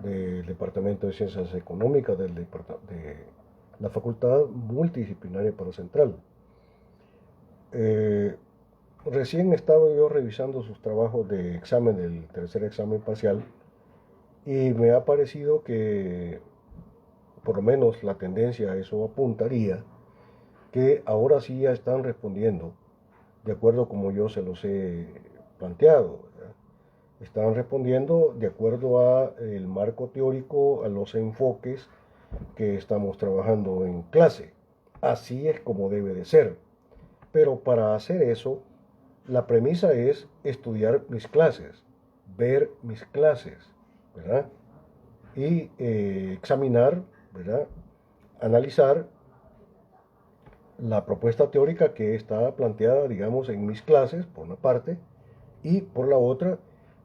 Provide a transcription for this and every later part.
del Departamento de Ciencias Económicas de la Facultad Multidisciplinaria Paro Central. Eh, Recién estaba yo revisando sus trabajos de examen, del tercer examen parcial, y me ha parecido que, por lo menos la tendencia a eso apuntaría, que ahora sí ya están respondiendo de acuerdo como yo se los he planteado, ¿verdad? Están respondiendo de acuerdo a el marco teórico, a los enfoques que estamos trabajando en clase. Así es como debe de ser. Pero para hacer eso, la premisa es estudiar mis clases, ver mis clases, ¿verdad? Y examinar, ¿verdad? Analizar la propuesta teórica que está planteada, digamos, en mis clases, por una parte, y por la otra,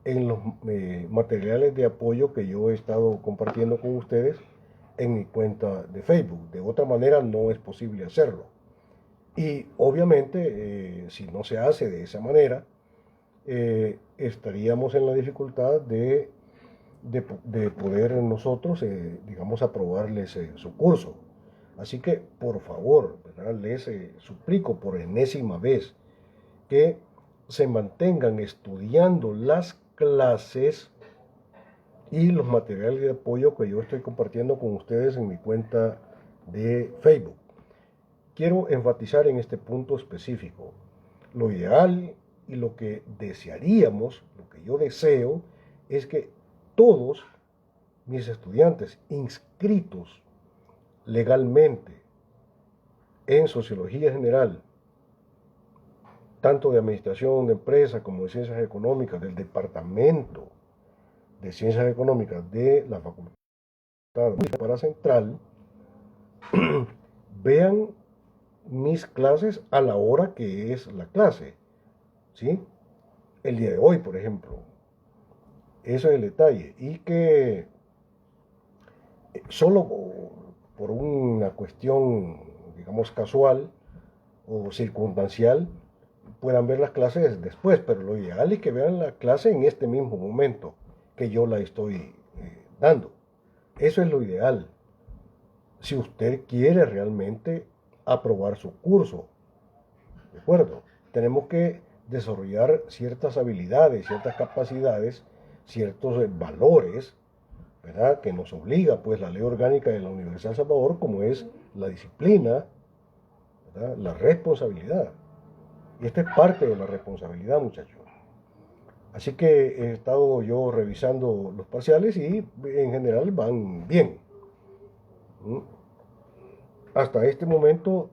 en los materiales de apoyo que yo he estado compartiendo con ustedes en mi cuenta de Facebook. De otra manera no es posible hacerlo. Y obviamente, si no se hace de esa manera, estaríamos en la dificultad de poder nosotros, digamos, aprobarles su curso. Así que, por favor, ¿verdad? Les suplico por enésima vez que se mantengan estudiando las clases y los materiales de apoyo que yo estoy compartiendo con ustedes en mi cuenta de Facebook. Quiero enfatizar en este punto específico. Lo ideal y lo que desearíamos, lo que yo deseo, es que todos mis estudiantes inscritos legalmente en Sociología General, tanto de Administración de Empresas como de Ciencias Económicas, del Departamento de Ciencias Económicas de la Facultad para Central, vean mis clases a la hora que es la clase, ¿sí? El día de hoy, por ejemplo. Eso es el detalle. Y que solo por una cuestión, digamos, casual o circunstancial, puedan ver las clases después, pero lo ideal es que vean la clase en este mismo momento que yo la estoy dando. Eso es lo ideal. Si usted quiere realmente aprobar su curso, ¿de acuerdo? Tenemos que desarrollar ciertas habilidades, ciertas capacidades, ciertos valores, ¿verdad? Que nos obliga pues la ley orgánica de la Universidad de El Salvador, como es la disciplina, ¿verdad? La responsabilidad. Y esta es parte de la responsabilidad, muchachos. Así que he estado yo revisando los parciales y en general van bien. ¿Mm? Hasta este momento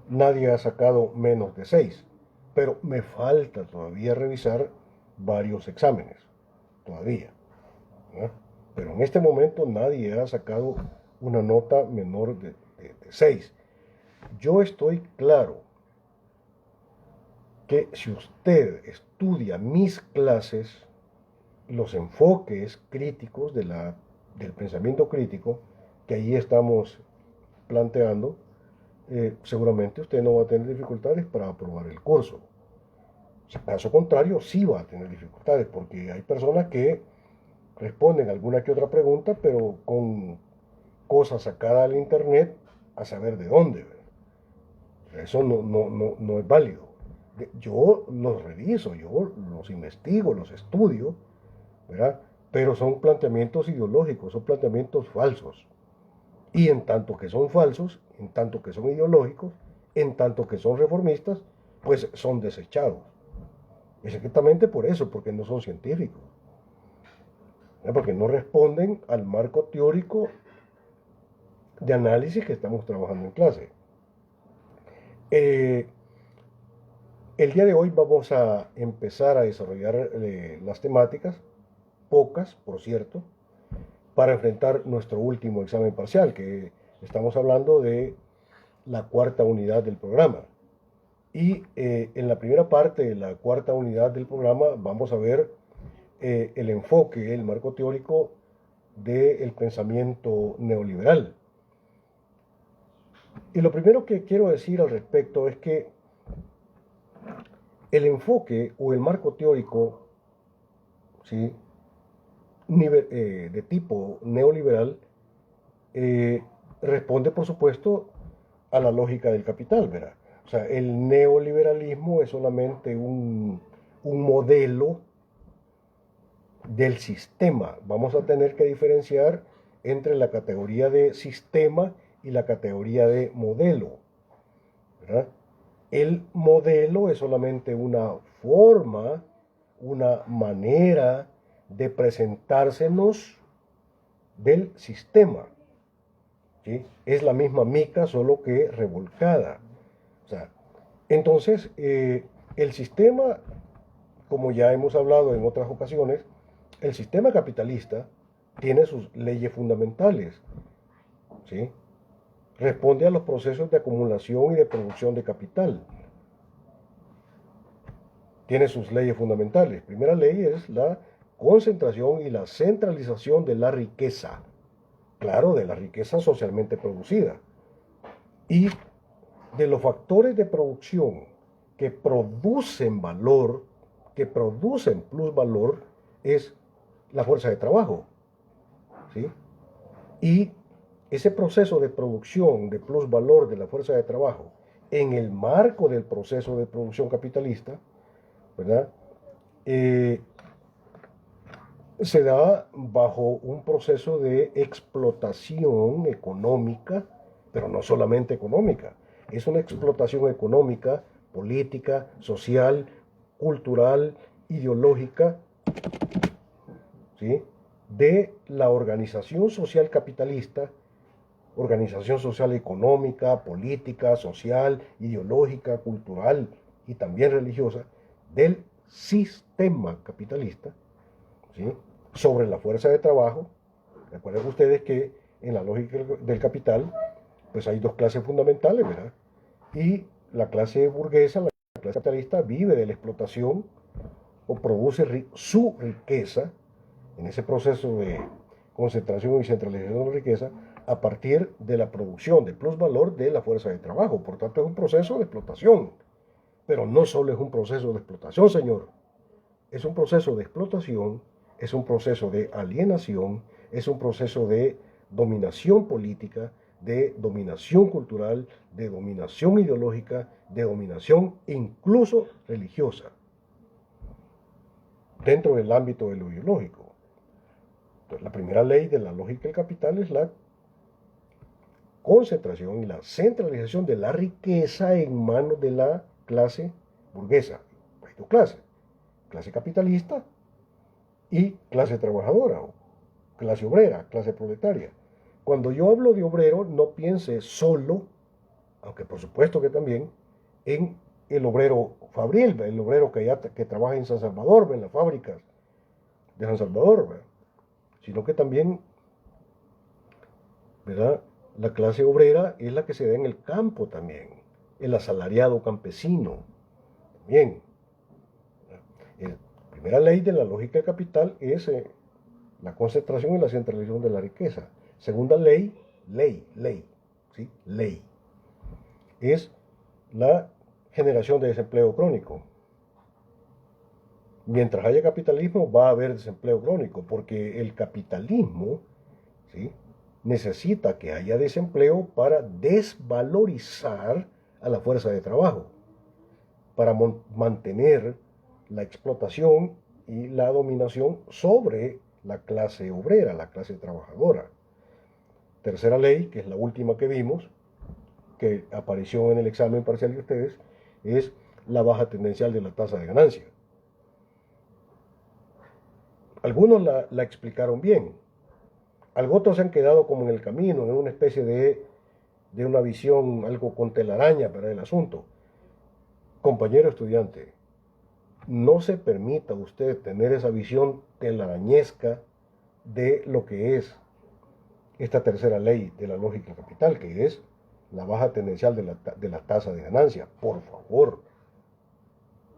nadie ha sacado menos de 6, pero me falta todavía revisar varios exámenes, todavía, ¿no? Pero en este momento nadie ha sacado una nota menor de 6. Yo estoy claro que si usted estudia mis clases, los enfoques críticos del pensamiento crítico que ahí estamos planteando, seguramente usted no va a tener dificultades para aprobar el curso. Caso contrario, sí va a tener dificultades, porque hay personas que responden alguna que otra pregunta, pero con cosas sacadas al internet a saber de dónde. Eso no es válido. Yo los reviso, yo los investigo, los estudio, ¿verdad? Pero son planteamientos ideológicos, son planteamientos falsos. Y en tanto que son falsos, en tanto que son ideológicos, en tanto que son reformistas, pues son desechados. Exactamente por eso, porque no son científicos, porque no responden al marco teórico de análisis que estamos trabajando en clase. El día de hoy vamos a empezar a desarrollar las temáticas, pocas, por cierto, para enfrentar nuestro último examen parcial, que estamos hablando de la cuarta unidad del programa. Y en la primera parte de la cuarta unidad del programa vamos a ver el enfoque, el marco teórico del pensamiento neoliberal. Y lo primero que quiero decir al respecto es que el enfoque o el marco teórico, ¿sí?, de tipo neoliberal responde, por supuesto, a la lógica del capital, ¿verdad? O sea, el neoliberalismo es solamente un modelo del sistema. Vamos a tener que diferenciar entre la categoría de sistema y la categoría de modelo, ¿verdad? El modelo es solamente una forma, una manera de presentársenos del sistema, ¿sí? Es la misma mica, solo que revolcada. O sea, entonces, el sistema, como ya hemos hablado en otras ocasiones, el sistema capitalista tiene sus leyes fundamentales, ¿sí? Responde a los procesos de acumulación y de producción de capital. Tiene sus leyes fundamentales. Primera ley es la concentración y la centralización de la riqueza. Claro, de la riqueza socialmente producida. Y de los factores de producción que producen valor, que producen plusvalor, es la fuerza de trabajo, ¿sí? Y ese proceso de producción de plusvalor de la fuerza de trabajo en el marco del proceso de producción capitalista, ¿verdad? Se da bajo un proceso de explotación económica, pero no solamente económica, es una explotación económica, política, social, cultural, ideológica, ¿sí? De la organización social capitalista, organización social económica, política, social, ideológica, cultural y también religiosa del sistema capitalista, ¿sí? Sobre la fuerza de trabajo. Recuerden ustedes que en la lógica del capital, pues hay dos clases fundamentales, ¿verdad? Y la clase burguesa, la clase capitalista, vive de la explotación o produce su riqueza en ese proceso de concentración y centralización de la riqueza a partir de la producción de plusvalor de la fuerza de trabajo. Por tanto, es un proceso de explotación. Pero no solo es un proceso de explotación, señor. Es un proceso de explotación, es un proceso de alienación, es un proceso de dominación política, de dominación cultural, de dominación ideológica, de dominación incluso religiosa, dentro del ámbito de lo ideológico. Entonces, la primera ley de la lógica del capital es la concentración y la centralización de la riqueza en manos de la clase burguesa. Hay dos clases, clase capitalista y clase trabajadora, o clase obrera, clase proletaria. Cuando yo hablo de obrero, no piense solo, aunque por supuesto que también, en el obrero fabril, el obrero que trabaja en San Salvador, en las fábricas de San Salvador, ¿verdad? Sino que también, ¿verdad? La clase obrera es la que se da en el campo también, el asalariado campesino, también. La primera ley de la lógica del capital es la concentración y la centralización de la riqueza. Segunda ley, ¿sí? Ley. Es la generación de desempleo crónico. Mientras haya capitalismo va a haber desempleo crónico, porque el capitalismo, ¿sí?, necesita que haya desempleo para desvalorizar a la fuerza de trabajo, para mantener la explotación y la dominación sobre la clase obrera, la clase trabajadora. Tercera ley, que es la última que vimos, que apareció en el examen parcial de ustedes, es la baja tendencial de la tasa de ganancia. Algunos la explicaron bien, otros se han quedado como en el camino, en una especie de una visión algo con telaraña para el asunto. Compañero estudiante, no se permita usted tener esa visión telarañesca de lo que es esta tercera ley de la lógica capital, que es la baja tendencial de la tasa de ganancia. Por favor,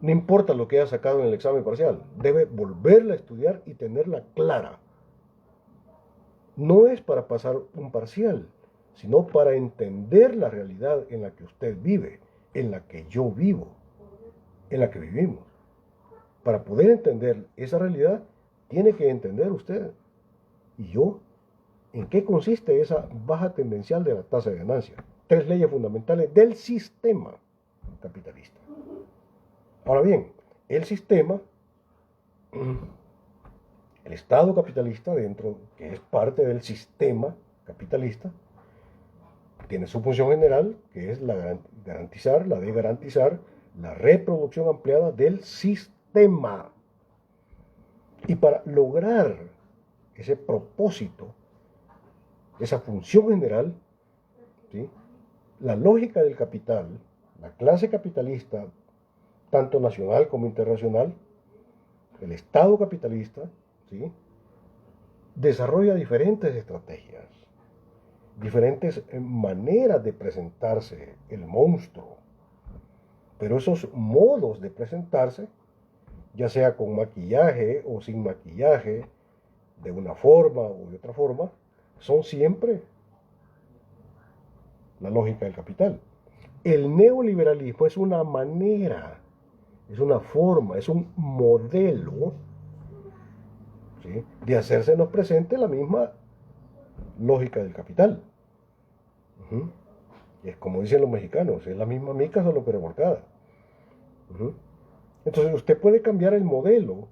no importa lo que haya sacado en el examen parcial, debe volverla a estudiar y tenerla clara. No es para pasar un parcial, sino para entender la realidad en la que usted vive, en la que yo vivo, en la que vivimos. Para poder entender esa realidad, tiene que entender usted y yo en qué consiste esa baja tendencial de la tasa de ganancia. 3 leyes fundamentales del sistema capitalista. Ahora bien, el sistema, el Estado capitalista dentro, que es parte del sistema capitalista, tiene su función general, que es la de garantizar la reproducción ampliada del sistema. Y para lograr ese propósito, esa función general, ¿sí?, la lógica del capital, la clase capitalista, tanto nacional como internacional, el Estado capitalista, ¿sí?, desarrolla diferentes estrategias, diferentes maneras de presentarse el monstruo. Pero esos modos de presentarse, ya sea con maquillaje o sin maquillaje, de una forma o de otra forma, son siempre la lógica del capital. El neoliberalismo es una manera, es una forma, es un modelo, ¿sí?, de hacérsenos presente la misma lógica del capital. Es como dicen los mexicanos, es la misma mica solo que revolcada. Entonces usted puede cambiar el modelo,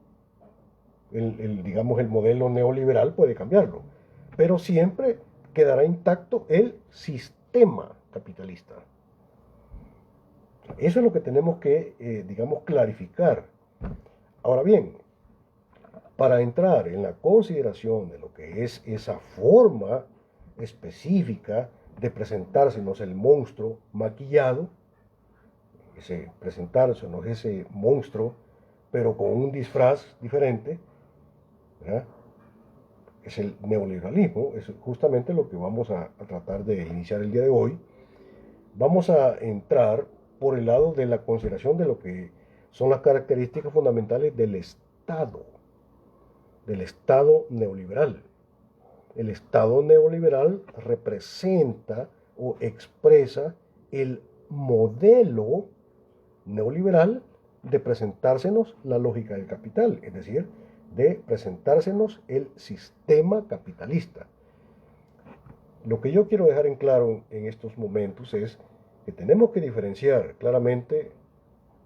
digamos el modelo neoliberal puede cambiarlo, pero siempre quedará intacto el sistema capitalista. Eso es lo que tenemos que, digamos, clarificar. Ahora bien, para entrar en la consideración de lo que es esa forma específica de presentársenos el monstruo maquillado, presentársenos ese monstruo, pero con un disfraz diferente, ¿verdad?, es el neoliberalismo, es justamente lo que vamos a tratar de iniciar el día de hoy. Vamos a entrar por el lado de la consideración de lo que son las características fundamentales del Estado neoliberal. El Estado neoliberal representa o expresa el modelo neoliberal de presentársenos la lógica del capital, es decir, de presentársenos el sistema capitalista. Lo que yo quiero dejar en claro en estos momentos es que tenemos que diferenciar claramente,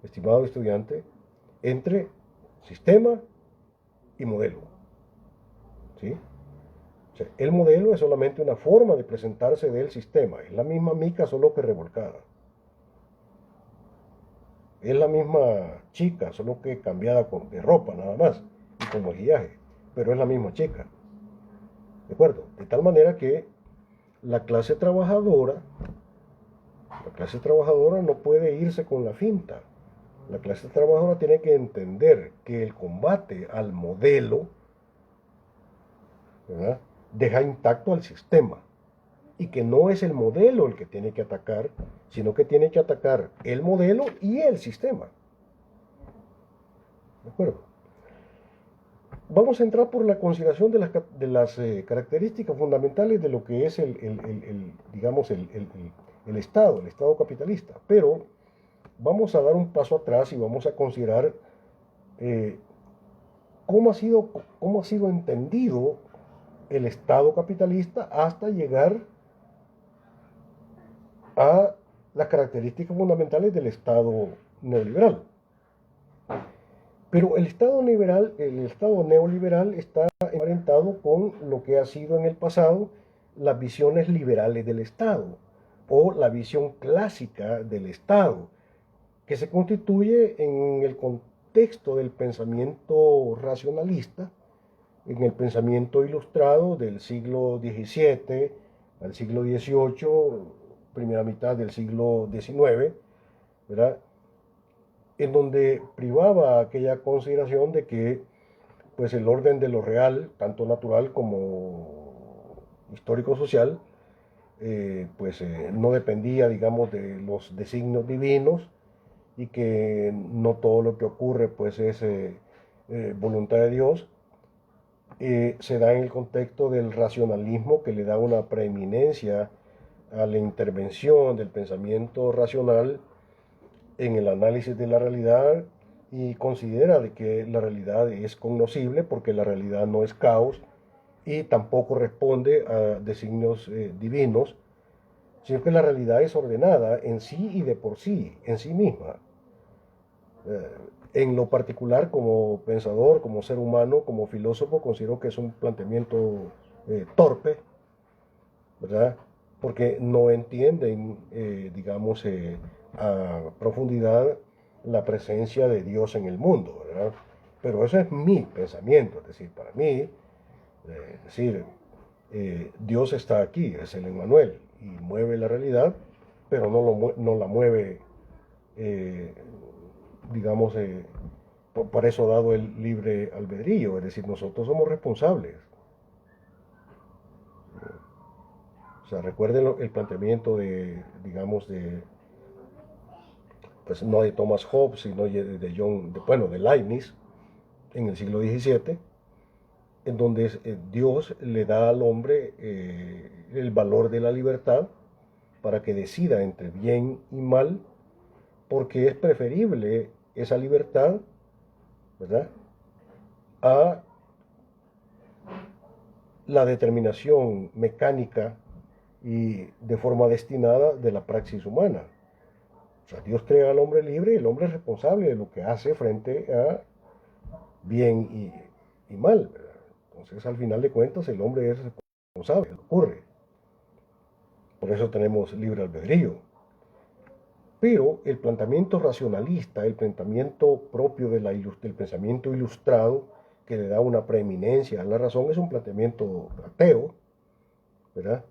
estimado estudiante, entre sistema y modelo. ¿Sí? O sea, el modelo es solamente una forma de presentarse del sistema, es la misma mica solo que revolcada. Es la misma chica, solo que cambiada de ropa nada más, y con maquillaje, pero es la misma chica. ¿De acuerdo? De tal manera que la clase trabajadora no puede irse con la finta. La clase trabajadora tiene que entender que el combate al modelo, ¿verdad?, deja intacto al sistema. Y que no es el modelo el que tiene que atacar, sino que tiene que atacar el modelo y el sistema. ¿De acuerdo? Vamos a entrar por la consideración de las características fundamentales de lo que es digamos, el Estado capitalista. Pero vamos a dar un paso atrás y vamos a considerar cómo ha sido entendido el Estado capitalista hasta llegar a las características fundamentales del Estado neoliberal. Pero el Estado neoliberal está emparentado con lo que ha sido en el pasado las visiones liberales del Estado, o la visión clásica del Estado, que se constituye en el contexto del pensamiento racionalista, en el pensamiento ilustrado del siglo XVII al siglo XVIII, primera mitad del siglo XIX, ¿verdad?, en donde privaba aquella consideración de que pues el orden de lo real, tanto natural como histórico-social, no dependía, digamos, de los designios divinos, y que no todo lo que ocurre pues es voluntad de Dios. Se da en el contexto del racionalismo, que le da una preeminencia a la intervención del pensamiento racional en el análisis de la realidad, y considera de que la realidad es cognoscible porque la realidad no es caos y tampoco responde a designios divinos, sino que la realidad es ordenada en sí y de por sí, en sí misma. Eh, en lo particular, como pensador, como ser humano, como filósofo, considero que es un planteamiento torpe, ¿verdad? Porque no entienden, digamos, a profundidad la presencia de Dios en el mundo, ¿verdad? Pero eso es mi pensamiento, es decir, para mí, decir, Dios está aquí, es el Emmanuel, y mueve la realidad, pero no la mueve, eh, digamos, por eso dado el libre albedrío, es decir, nosotros somos responsables. O sea, recuerden el planteamiento de, digamos, pues no de Thomas Hobbes, sino de John, bueno, de Leibniz, en el siglo XVII, en donde Dios le da al hombre el valor de la libertad para que decida entre bien y mal, porque es preferible esa libertad, ¿verdad?, a la determinación mecánica y de forma destinada de la praxis humana. O sea, Dios crea al hombre libre y el hombre es responsable de lo que hace frente a bien y mal, ¿verdad? Entonces, al final de cuentas, el hombre es responsable, ocurre. Por eso tenemos libre albedrío. Pero el planteamiento racionalista, el planteamiento propio del pensamiento ilustrado, que le da una preeminencia a la razón, es un planteamiento ateo, ¿verdad?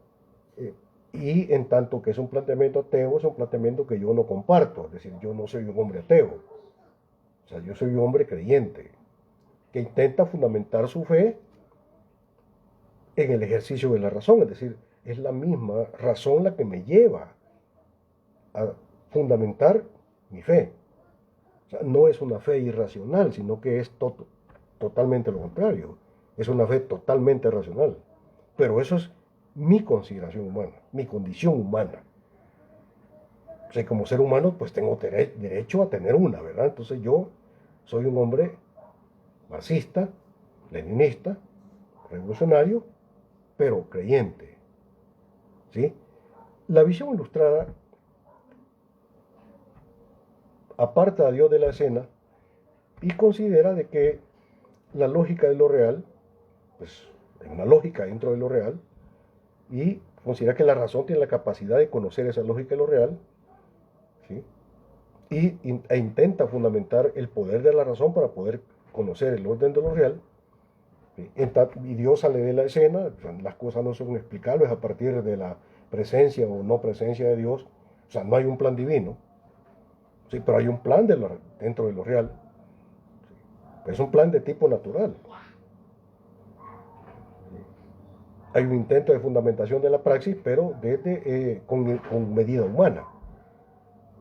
Eh, y en tanto que es un planteamiento ateo, es un planteamiento que yo no comparto, es decir, yo no soy un hombre ateo, o sea, yo soy un hombre creyente, que intenta fundamentar su fe en el ejercicio de la razón, es decir, es la misma razón la que me lleva a fundamentar mi fe. O sea, no es una fe irracional, sino que es totalmente lo contrario. Es una fe totalmente racional. Pero eso es mi consideración humana, mi condición humana. O sea, como ser humano, pues tengo derecho a tener una, ¿verdad? Entonces yo soy un hombre marxista, leninista, revolucionario, pero creyente. ¿Sí? La visión ilustrada aparta a Dios de la escena y considera de que la lógica de lo real, pues hay una lógica dentro de lo real, y considera que la razón tiene la capacidad de conocer esa lógica de lo real, ¿sí? E intenta fundamentar el poder de la razón para poder conocer el orden de lo real, ¿sí? Y Dios sale de la escena, o sea, las cosas no son explicables a partir de la presencia o no presencia de Dios, o sea, no hay un plan divino, ¿sí? Pero hay un plan dentro de lo real, ¿sí? Es un plan de tipo natural. Hay un intento de fundamentación de la praxis, pero con medida humana.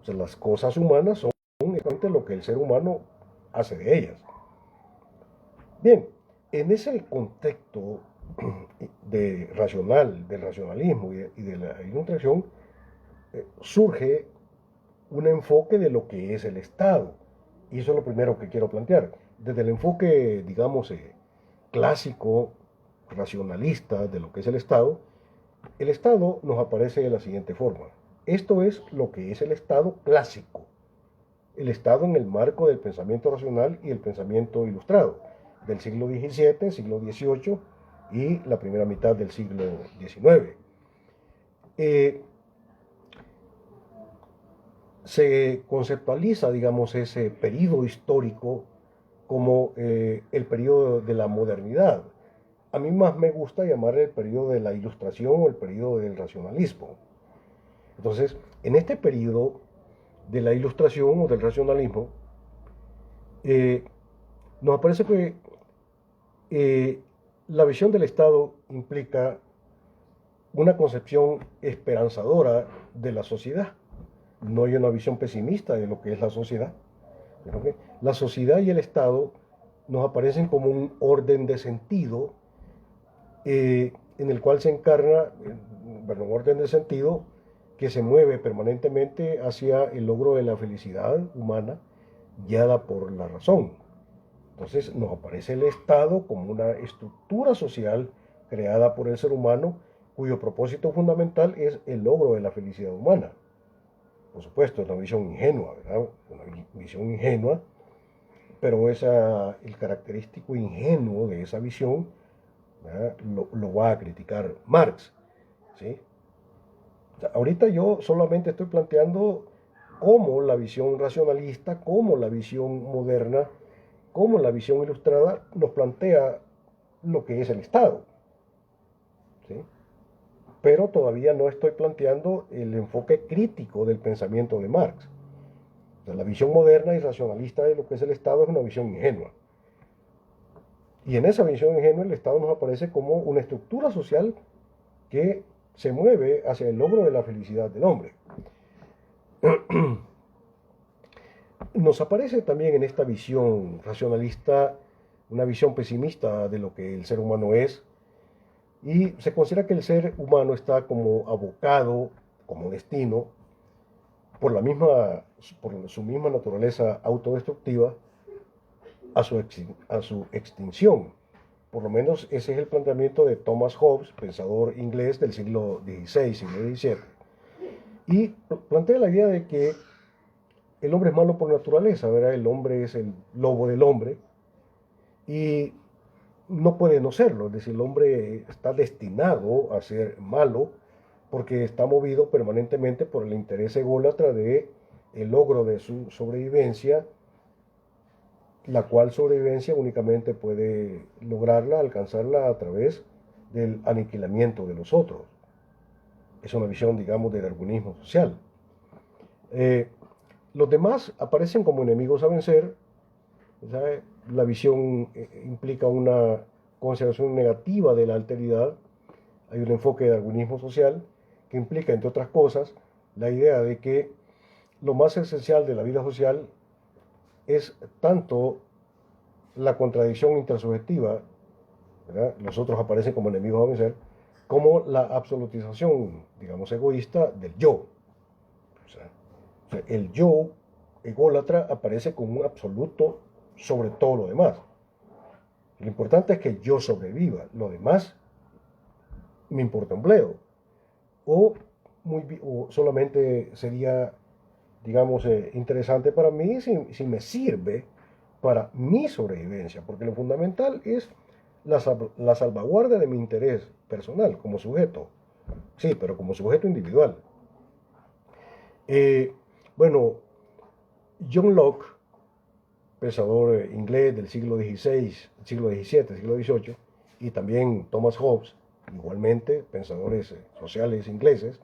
O sea, las cosas humanas son exactamente lo que el ser humano hace de ellas. Bien, en ese contexto del racionalismo y de la ilustración, surge un enfoque de lo que es el Estado. Y eso es lo primero que quiero plantear. Desde el enfoque, digamos, clásico, racionalista de lo que es el Estado nos aparece de la siguiente forma. Esto es lo que es el Estado clásico. El Estado en el marco del pensamiento racional y el pensamiento ilustrado, del siglo XVII, siglo XVIII y la primera mitad del siglo XIX. Se conceptualiza, digamos, ese periodo histórico como el periodo de la modernidad. A mí más me gusta llamar el periodo de la ilustración o el periodo del racionalismo. Entonces, en este periodo de la ilustración o del racionalismo, eh, nos parece que la visión del Estado implica una concepción esperanzadora de la sociedad. No hay una visión pesimista de lo que es la sociedad. ¿Okay? La sociedad y el Estado nos aparecen como un orden de sentido en el cual se encarna, bueno, un orden de sentido que se mueve permanentemente hacia el logro de la felicidad humana guiada por la razón. Entonces nos aparece el Estado como una estructura social creada por el ser humano cuyo propósito fundamental es el logro de la felicidad humana. Por supuesto, es una visión ingenua, ¿verdad? Una visión ingenua, pero el característico ingenuo de esa visión, lo va a criticar Marx, ¿sí? O sea, ahorita yo solamente estoy planteando cómo la visión racionalista, cómo la visión moderna, cómo la visión ilustrada nos plantea lo que es el Estado, ¿sí? Pero todavía no estoy planteando el enfoque crítico del pensamiento de Marx. O sea, la visión moderna y racionalista de lo que es el Estado es una visión ingenua. Y en esa visión ingenua el Estado nos aparece como una estructura social que se mueve hacia el logro de la felicidad del hombre. Nos aparece también en esta visión racionalista una visión pesimista de lo que el ser humano es, y se considera que el ser humano está como abocado, como destino, por su misma naturaleza autodestructiva, a su extinción. Por lo menos ese es el planteamiento de Thomas Hobbes, pensador inglés del siglo XVI, siglo XVII. Y plantea la idea de que el hombre es malo por naturaleza, ¿verdad? El hombre es el lobo del hombre y no puede no serlo. Es decir, el hombre está destinado a ser malo porque está movido permanentemente por el interés ególatra de el logro de su sobrevivencia, la cual sobrevivencia únicamente puede lograrla, alcanzarla a través del aniquilamiento de los otros. Es una visión, digamos, del darwinismo social. Los demás aparecen como enemigos a vencer. ¿Sabe? La visión implica una consideración negativa de la alteridad. Hay un enfoque de darwinismo social que implica, entre otras cosas, la idea de que lo más esencial de la vida social es tanto la contradicción intersubjetiva, ¿verdad? Los otros aparecen como enemigos a vencer, como la absolutización, digamos, egoísta del yo. O sea, el yo ególatra aparece como un absoluto sobre todo lo demás. Lo importante es que yo sobreviva, lo demás me importa un bledo. O solamente sería, digamos, interesante para mí si me sirve para mi sobrevivencia, porque lo fundamental es la salvaguarda de mi interés personal como sujeto. Sí, pero como sujeto individual. Eh, bueno, John Locke, pensador inglés del siglo XVI, siglo XVII, siglo XVIII, y también Thomas Hobbes, igualmente pensadores sociales ingleses,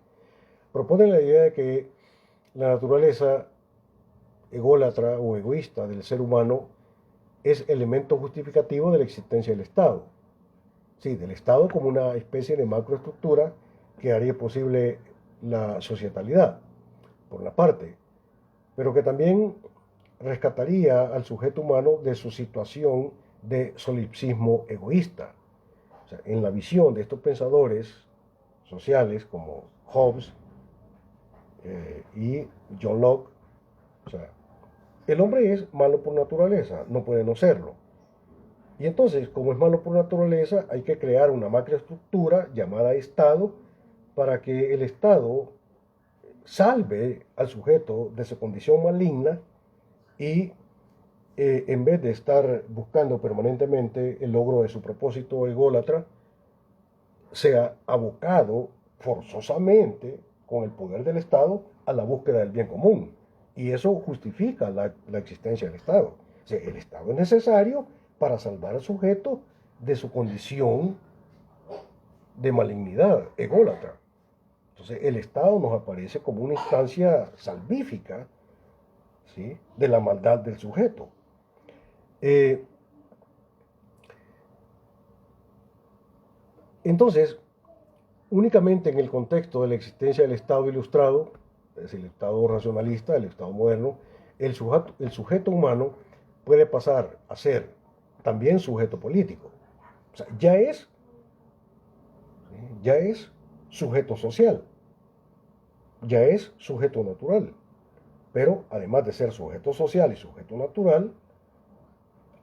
proponen la idea de que la naturaleza ególatra o egoísta del ser humano es elemento justificativo de la existencia del Estado. Sí, del Estado como una especie de macroestructura que haría posible la societalidad, por una parte, pero que también rescataría al sujeto humano de su situación de solipsismo egoísta. O sea, en la visión de estos pensadores sociales como Hobbes y John Locke, o sea, el hombre es malo por naturaleza, no puede no serlo. Y entonces, como es malo por naturaleza, hay que crear una macroestructura llamada Estado para que el Estado salve al sujeto de su condición maligna y en vez de estar buscando permanentemente el logro de su propósito ególatra, sea abocado forzosamente con el poder del Estado a la búsqueda del bien común. Y eso justifica la existencia del Estado. O sea, el Estado es necesario para salvar al sujeto de su condición de malignidad ególatra. Entonces, el Estado nos aparece como una instancia salvífica, ¿sí?, de la maldad del sujeto. Entonces, únicamente en el contexto de la existencia del Estado ilustrado, es decir, el Estado racionalista, el Estado moderno, el sujeto humano puede pasar a ser también sujeto político. O sea, ya es sujeto social, ya es sujeto natural. pero además de ser sujeto social y sujeto natural,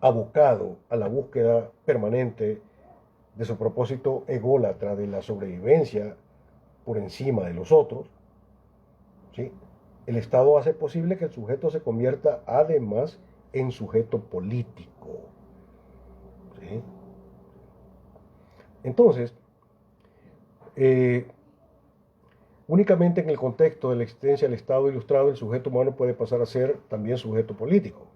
abocado a la búsqueda permanente de su propósito ególatra de la sobrevivencia por encima de los otros, ¿sí? El Estado hace posible que el sujeto se convierta además en sujeto político, ¿sí? Entonces, eh, únicamente en el contexto de la existencia del Estado ilustrado, el sujeto humano puede pasar a ser también sujeto político.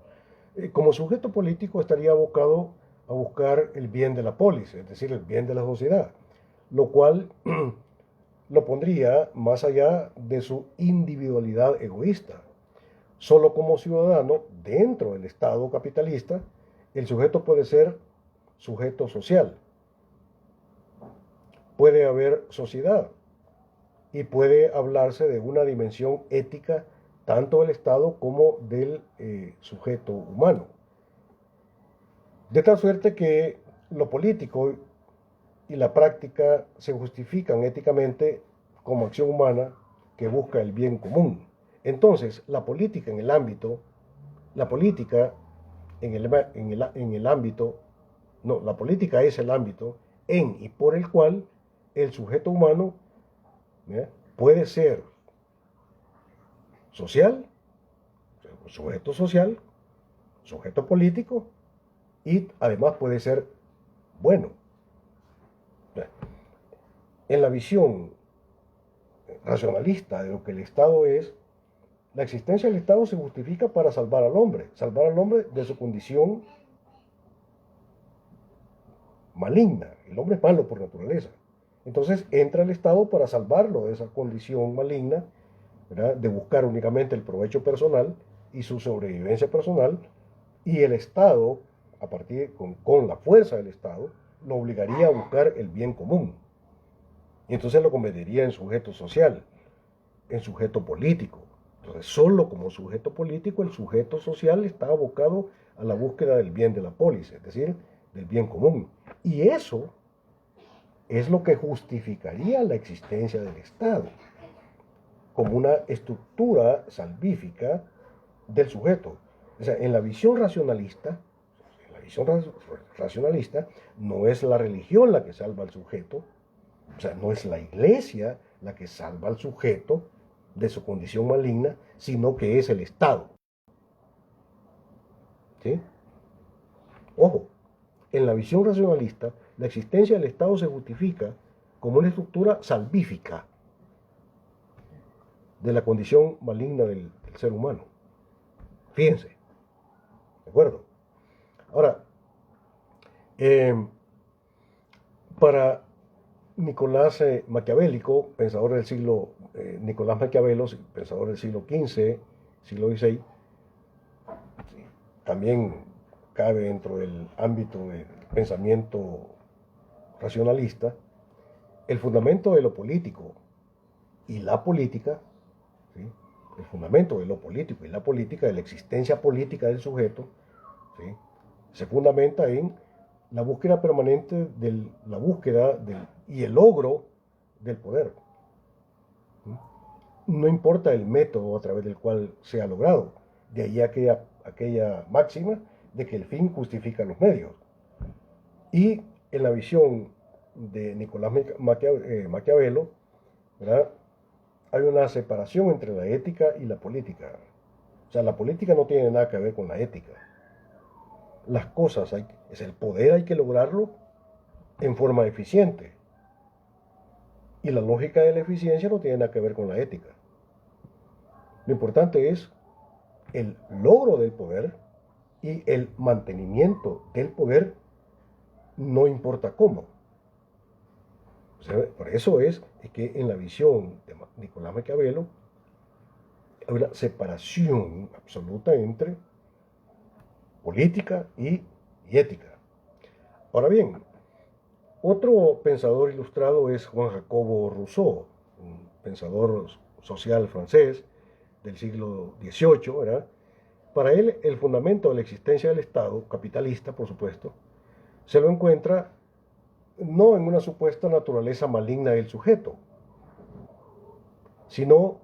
Como sujeto político estaría abocado a buscar el bien de la polis, es decir, el bien de la sociedad, lo cual lo pondría más allá de su individualidad egoísta. Solo como ciudadano, dentro del Estado capitalista, el sujeto puede ser sujeto social. Puede haber sociedad y puede hablarse de una dimensión ética tanto del Estado como del sujeto humano. De tal suerte que lo político y la práctica se justifican éticamente como acción humana que busca el bien común. Entonces, la política en el ámbito, la política en el ámbito, no, la política es el ámbito en y por el cual el sujeto humano, ¿ya?, puede ser social, sujeto social, sujeto político y además puede ser bueno. En la visión racionalista de lo que el Estado es, la existencia del Estado se justifica para salvar al hombre de su condición maligna. El hombre es malo por naturaleza. Entonces entra el Estado para salvarlo de esa condición maligna, ¿verdad?, de buscar únicamente el provecho personal y su sobrevivencia personal, y el Estado, a partir con la fuerza del Estado, lo obligaría a buscar el bien común. Y entonces lo convertiría en sujeto social, en sujeto político. Entonces, solo como sujeto político, el sujeto social está abocado a la búsqueda del bien de la polis, es decir, del bien común. Y eso es lo que justificaría la existencia del Estado, como una estructura salvífica del sujeto. O sea, en la visión racionalista, no es la religión la que salva al sujeto, o sea, no es la iglesia la que salva al sujeto de su condición maligna, sino que es el Estado. ¿Sí? Ojo, en la visión racionalista, la existencia del Estado se justifica como una estructura salvífica de la condición maligna del ser humano. Fíjense, ¿de acuerdo? Ahora, para Nicolás Maquiavélico, pensador del siglo, Nicolás Maquiavelo, pensador del siglo XV, siglo XVI, también cabe dentro del ámbito del pensamiento racionalista, el fundamento de lo político y la política, ¿sí?, el fundamento de lo político y la política, de la existencia política del sujeto, ¿sí?, se fundamenta en la búsqueda permanente y el logro del poder. No importa el método a través del cual sea logrado. De ahí aquella máxima de que el fin justifica los medios. Y en la visión de Nicolás Maquiavelo, ¿verdad?, hay una separación entre la ética y la política. O sea, la política no tiene nada que ver con la ética. Las cosas, es el poder, hay que lograrlo en forma eficiente. Y la lógica de la eficiencia no tiene nada que ver con la ética. Lo importante es el logro del poder y el mantenimiento del poder, no importa cómo. O sea, por eso es que en la visión de Nicolás Maquiavelo hay una separación absoluta entre política y ética. Ahora bien, otro pensador ilustrado es Juan Jacobo Rousseau, un pensador social francés del siglo XVIII, ¿verdad? Para él, el fundamento de la existencia del Estado, capitalista, por supuesto, se lo encuentra no en una supuesta naturaleza maligna del sujeto, sino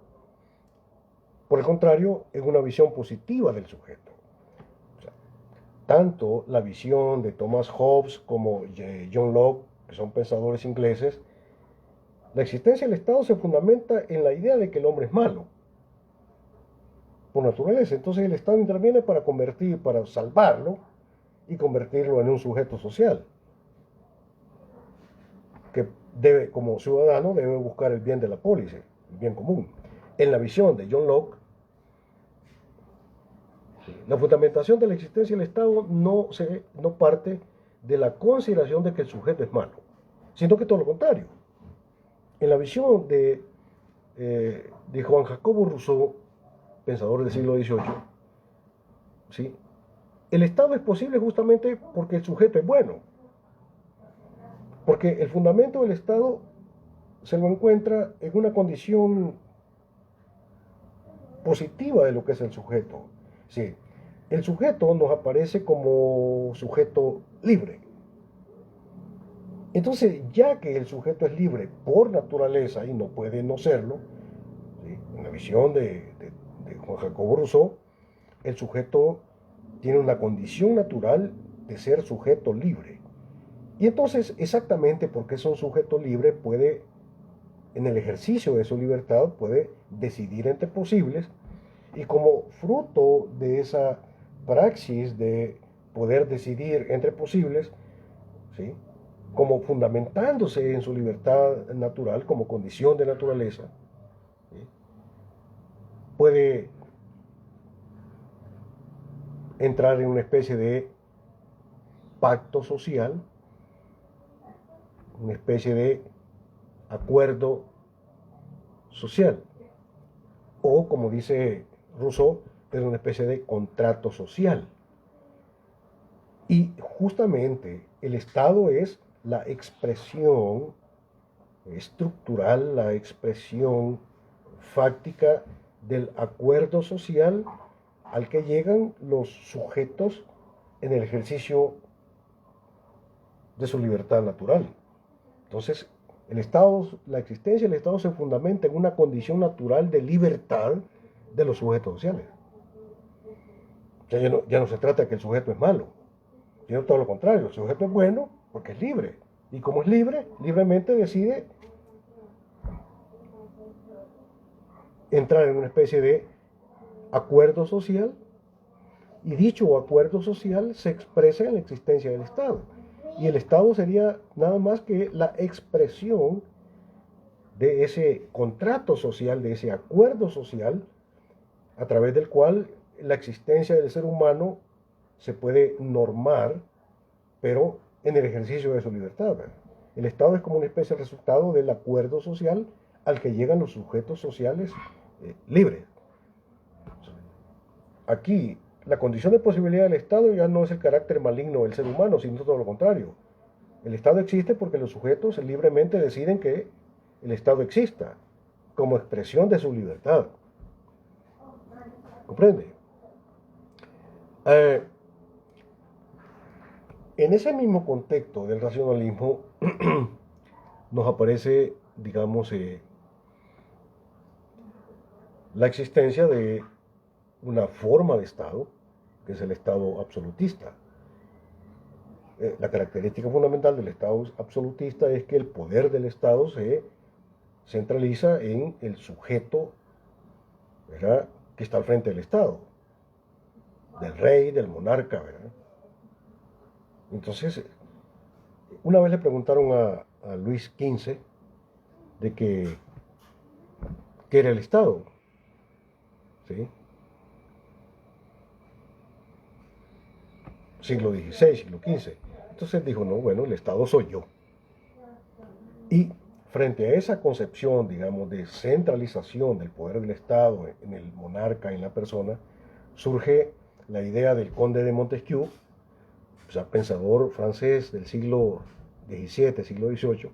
Por el contrario, es una visión positiva del sujeto. O sea, tanto la visión de Thomas Hobbes como John Locke, que son pensadores ingleses, la existencia del Estado se fundamenta en la idea de que el hombre es malo, por naturaleza. Entonces el Estado interviene para salvarlo y convertirlo en un sujeto social, que debe, como ciudadano, debe buscar el bien de la polis, el bien común. En la visión de John Locke, la fundamentación de la existencia del Estado no parte de la consideración de que el sujeto es malo, sino que todo lo contrario. En la visión de Juan Jacobo Rousseau, pensador del siglo XVIII, ¿sí? El Estado es posible justamente porque el sujeto es bueno, porque el fundamento del Estado se lo encuentra en una condición positiva de lo que es el sujeto. Sí, el sujeto nos aparece como sujeto libre. Entonces, ya que el sujeto es libre por naturaleza y no puede no serlo, ¿sí? En la visión de Juan Jacobo Rousseau, el sujeto tiene una condición natural de ser sujeto libre. Y entonces, exactamente porque es un sujeto libre, puede, en el ejercicio de su libertad, puede decidir entre posibles, y como fruto de esa praxis de poder decidir entre posibles, ¿sí? Como fundamentándose en su libertad natural como condición de naturaleza, ¿sí? Puede entrar en una especie de pacto social, una especie de acuerdo social, o como dice Rousseau, es una especie de contrato social. Y justamente el Estado es la expresión estructural, la expresión fáctica del acuerdo social al que llegan los sujetos en el ejercicio de su libertad natural. Entonces, el Estado, la existencia del Estado se fundamenta en una condición natural de libertad de los sujetos sociales. O sea, ya no se trata de que el sujeto es malo, sino todo lo contrario, el sujeto es bueno porque es libre. Y como es libre, libremente decide entrar en una especie de acuerdo social, y dicho acuerdo social se expresa en la existencia del Estado. Y el Estado sería nada más que la expresión de ese contrato social, de ese acuerdo social, a través del cual la existencia del ser humano se puede normar, pero en el ejercicio de su libertad. El Estado es como una especie de resultado del acuerdo social al que llegan los sujetos sociales libres. Aquí, la condición de posibilidad del Estado ya no es el carácter maligno del ser humano, sino todo lo contrario. El Estado existe porque los sujetos libremente deciden que el Estado exista como expresión de su libertad. ¿Comprende? En ese mismo contexto del racionalismo nos aparece, digamos, la existencia de una forma de Estado, que es el Estado absolutista. La característica fundamental del Estado absolutista es que el poder del Estado se centraliza en el sujeto, ¿verdad?, que está al frente del Estado, del rey, del monarca, ¿verdad? Entonces, una vez le preguntaron a Luis XV de qué era el Estado, ¿sí? Siglo XVI, siglo XV. Entonces dijo, no, bueno, el Estado soy yo. Y frente a esa concepción, digamos, de centralización del poder del Estado en el monarca, en la persona, surge la idea del conde de Montesquieu, o sea, pensador francés del siglo XVII, siglo XVIII,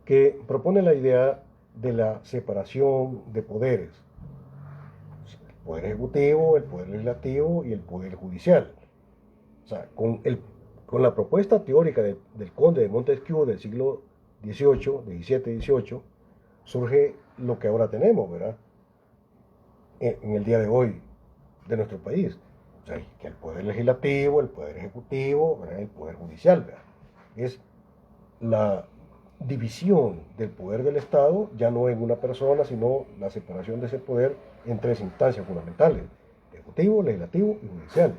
que propone la idea de la separación de poderes. El poder ejecutivo, el poder legislativo y el poder judicial. O sea, con la propuesta teórica del conde de Montesquieu del siglo XVIII, XVII, XVIII, surge lo que ahora tenemos, ¿verdad? en el día de hoy de nuestro país. O sea, que el poder legislativo, el poder ejecutivo, ¿verdad? El poder judicial, ¿verdad? Es la división del poder del Estado, ya no en una persona, sino la separación de ese poder en tres instancias fundamentales: ejecutivo, legislativo y judicial.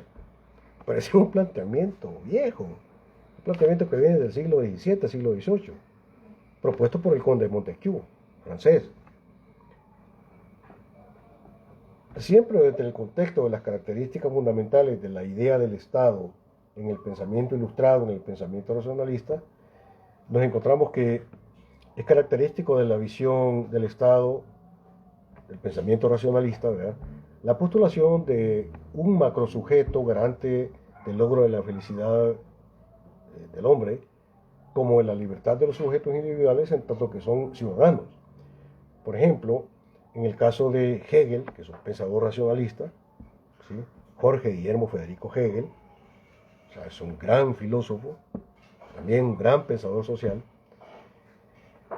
Parece un planteamiento viejo, un planteamiento que viene del siglo XVII, siglo XVIII, propuesto por el conde de Montesquieu, francés. Siempre desde el contexto de las características fundamentales de la idea del Estado en el pensamiento ilustrado, en el pensamiento racionalista, nos encontramos que es característico de la visión del Estado, del pensamiento racionalista, ¿verdad? La postulación de un macrosujeto garante del logro de la felicidad del hombre, como de la libertad de los sujetos individuales en tanto que son ciudadanos. Por ejemplo, en el caso de Hegel, que es un pensador racionalista, ¿sí? Jorge Guillermo Federico Hegel, o sea, es un gran filósofo, también un gran pensador social.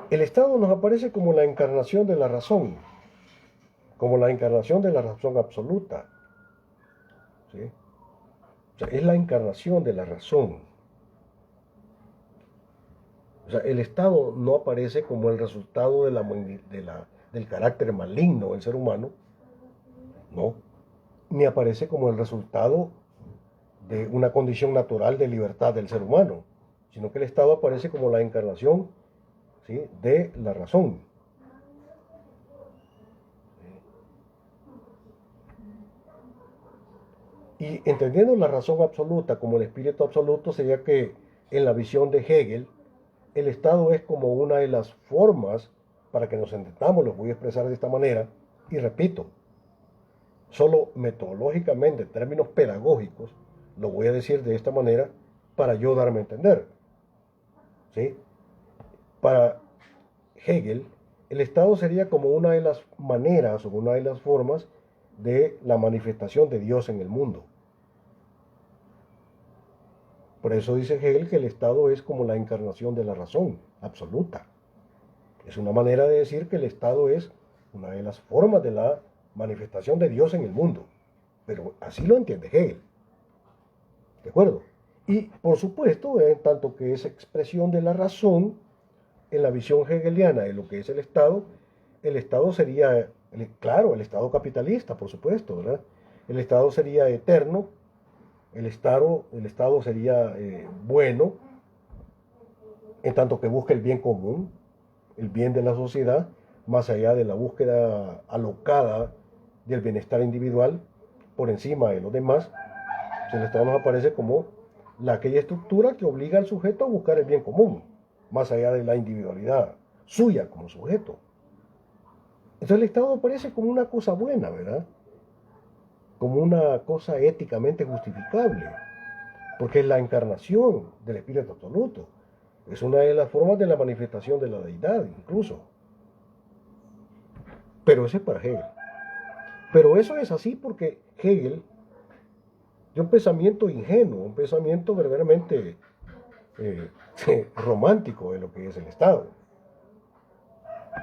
El Estado nos aparece como la encarnación de la razón, como la encarnación de la razón absoluta. ¿Sí? O sea, es la encarnación de la razón. O sea, el Estado no aparece como el resultado del carácter maligno del ser humano, no, ni aparece como el resultado de una condición natural de libertad del ser humano, sino que el Estado aparece como la encarnación, ¿sí?, de la razón. Y entendiendo la razón absoluta como el espíritu absoluto, sería que en la visión de Hegel, el Estado es como una de las formas para que nos entendamos, lo voy a expresar de esta manera, y repito, solo metodológicamente, en términos pedagógicos, lo voy a decir de esta manera para yo darme a entender. ¿Sí? Para Hegel, el Estado sería como una de las maneras o una de las formas de la manifestación de Dios en el mundo. Por eso dice Hegel que el Estado es como la encarnación de la razón absoluta. Es una manera de decir que el Estado es una de las formas de la manifestación de Dios en el mundo. Pero así lo entiende Hegel. ¿De acuerdo? Y por supuesto, en tanto que es expresión de la razón, en la visión hegeliana de lo que es el Estado sería, claro, el Estado capitalista, por supuesto, ¿verdad? El Estado sería eterno, el Estado sería bueno, en tanto que busca el bien común, el bien de la sociedad, más allá de la búsqueda alocada del bienestar individual por encima de los demás. El Estado nos aparece como aquella estructura que obliga al sujeto a buscar el bien común, más allá de la individualidad suya como sujeto. Entonces el Estado aparece como una cosa buena, ¿verdad? Como una cosa éticamente justificable, porque es la encarnación del Espíritu Absoluto. Es una de las formas de la manifestación de la deidad, incluso. Pero eso es para Hegel. Pero eso es así porque Hegel, de un pensamiento ingenuo, un pensamiento verdaderamente eh, romántico de lo que es el Estado.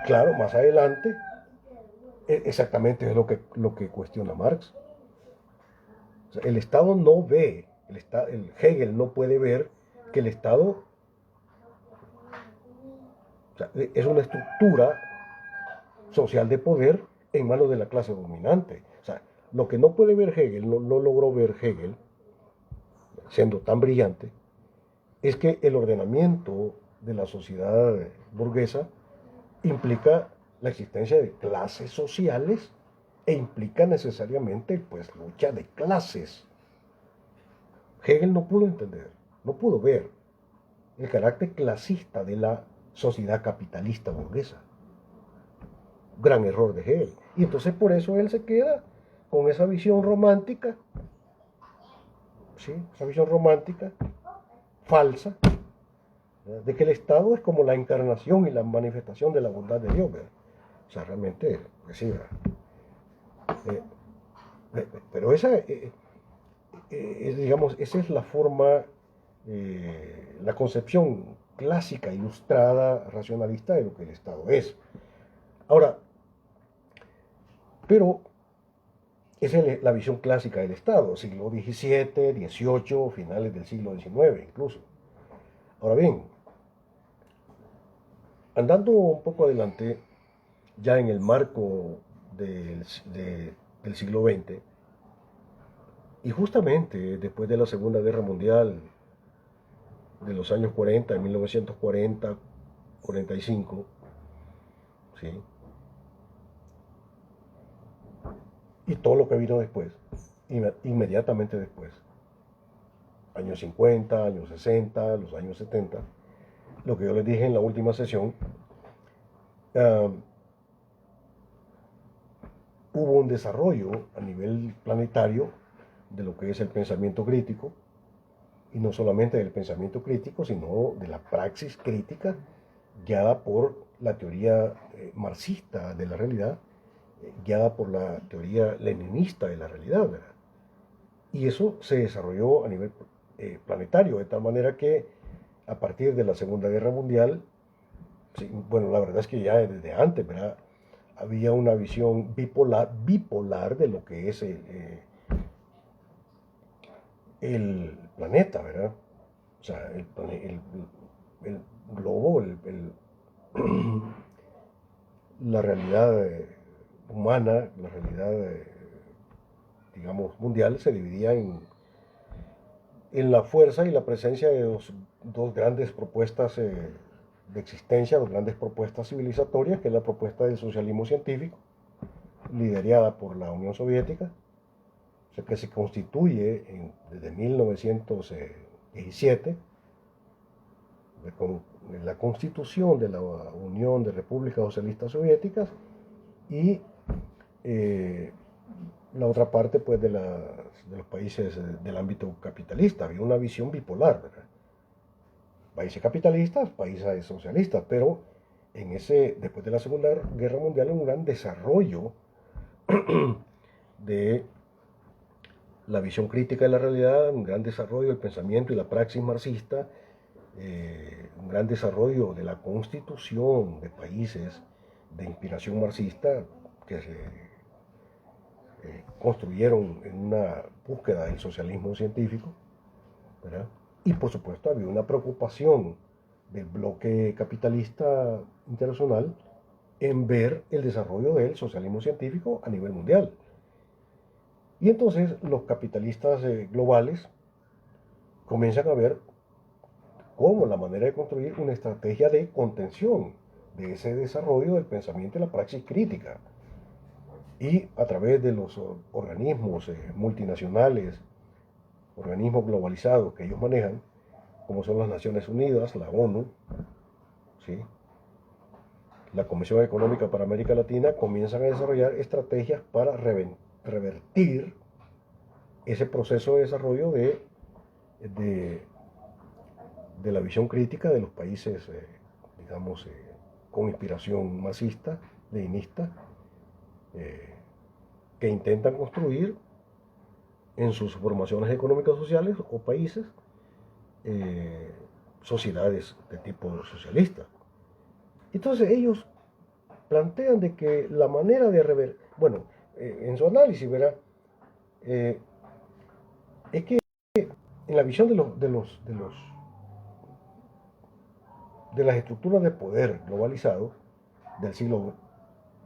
Claro, más adelante, exactamente es lo que cuestiona Marx. O sea, el Estado no ve, el Hegel no puede ver que el Estado, o sea, es una estructura social de poder en manos de la clase dominante. O sea, lo que no puede ver Hegel, no logró ver Hegel, siendo tan brillante, es que el ordenamiento de la sociedad burguesa implica la existencia de clases sociales e implica necesariamente pues lucha de clases. Hegel no pudo entender, no pudo ver el carácter clasista de la sociedad capitalista burguesa. Gran error de Hegel. Y entonces por eso él se queda con esa visión romántica, ¿sí? Esa visión romántica falsa, ¿verdad?, de que el Estado es como la encarnación y la manifestación de la bondad de Dios, ¿verdad? O sea, realmente, pues sí, eh, pero digamos, esa es la forma, la concepción clásica, ilustrada, racionalista de lo que el Estado es. Ahora, pero Esa es la visión clásica del Estado, siglo XVII, XVIII, finales del siglo XIX incluso. Ahora bien, andando un poco adelante, ya en el marco del siglo XX, y justamente después de la Segunda Guerra Mundial, de los años 40, de 1940, 45, ¿sí? Y todo lo que vino después, inmediatamente después, años 50, años 60, los años 70, lo que yo les dije en la última sesión, uh, hubo un desarrollo a nivel planetario de lo que es el pensamiento crítico, y no solamente del pensamiento crítico, sino de la praxis crítica guiada por la teoría marxista de la realidad, guiada por la teoría leninista de la realidad, ¿verdad? Y eso se desarrolló a nivel planetario, de tal manera que a partir de la Segunda Guerra Mundial, sí, bueno, la verdad es que ya desde antes, ¿verdad? Había una visión bipolar de lo que es el planeta, ¿verdad? O sea, el globo, la realidad humana, la realidad, digamos, mundial, se dividía en la fuerza y la presencia de dos grandes propuestas de existencia, dos grandes propuestas civilizatorias, que es la propuesta del socialismo científico, liderada por la Unión Soviética, o sea, que se constituye desde 1917 con la constitución de la Unión de Repúblicas Socialistas Soviéticas, y la otra parte pues de los países del ámbito capitalista. Había una visión bipolar, ¿verdad? Países capitalistas, países socialistas, pero después de la Segunda Guerra Mundial, un gran desarrollo de la visión crítica de la realidad, un gran desarrollo del pensamiento y la praxis marxista, un gran desarrollo de la constitución de países de inspiración marxista que se construyeron en una búsqueda del socialismo científico, ¿verdad? Y por supuesto había una preocupación del bloque capitalista internacional en ver el desarrollo del socialismo científico a nivel mundial. Y entonces los capitalistas globales comienzan a ver como la manera de construir una estrategia de contención de ese desarrollo del pensamiento y la praxis crítica. Y a través de los organismos multinacionales, organismos globalizados que ellos manejan, como son las Naciones Unidas, la ONU, ¿sí? La Comisión Económica para América Latina, comienzan a desarrollar estrategias para revertir ese proceso de desarrollo de la visión crítica de los países, digamos, con inspiración marxista, leninista, que intentan construir en sus formaciones económicas sociales o países sociedades de tipo socialista. Entonces ellos plantean de que la manera de bueno, en su análisis, ¿verdad? Es que en la visión de las estructuras de poder globalizado del siglo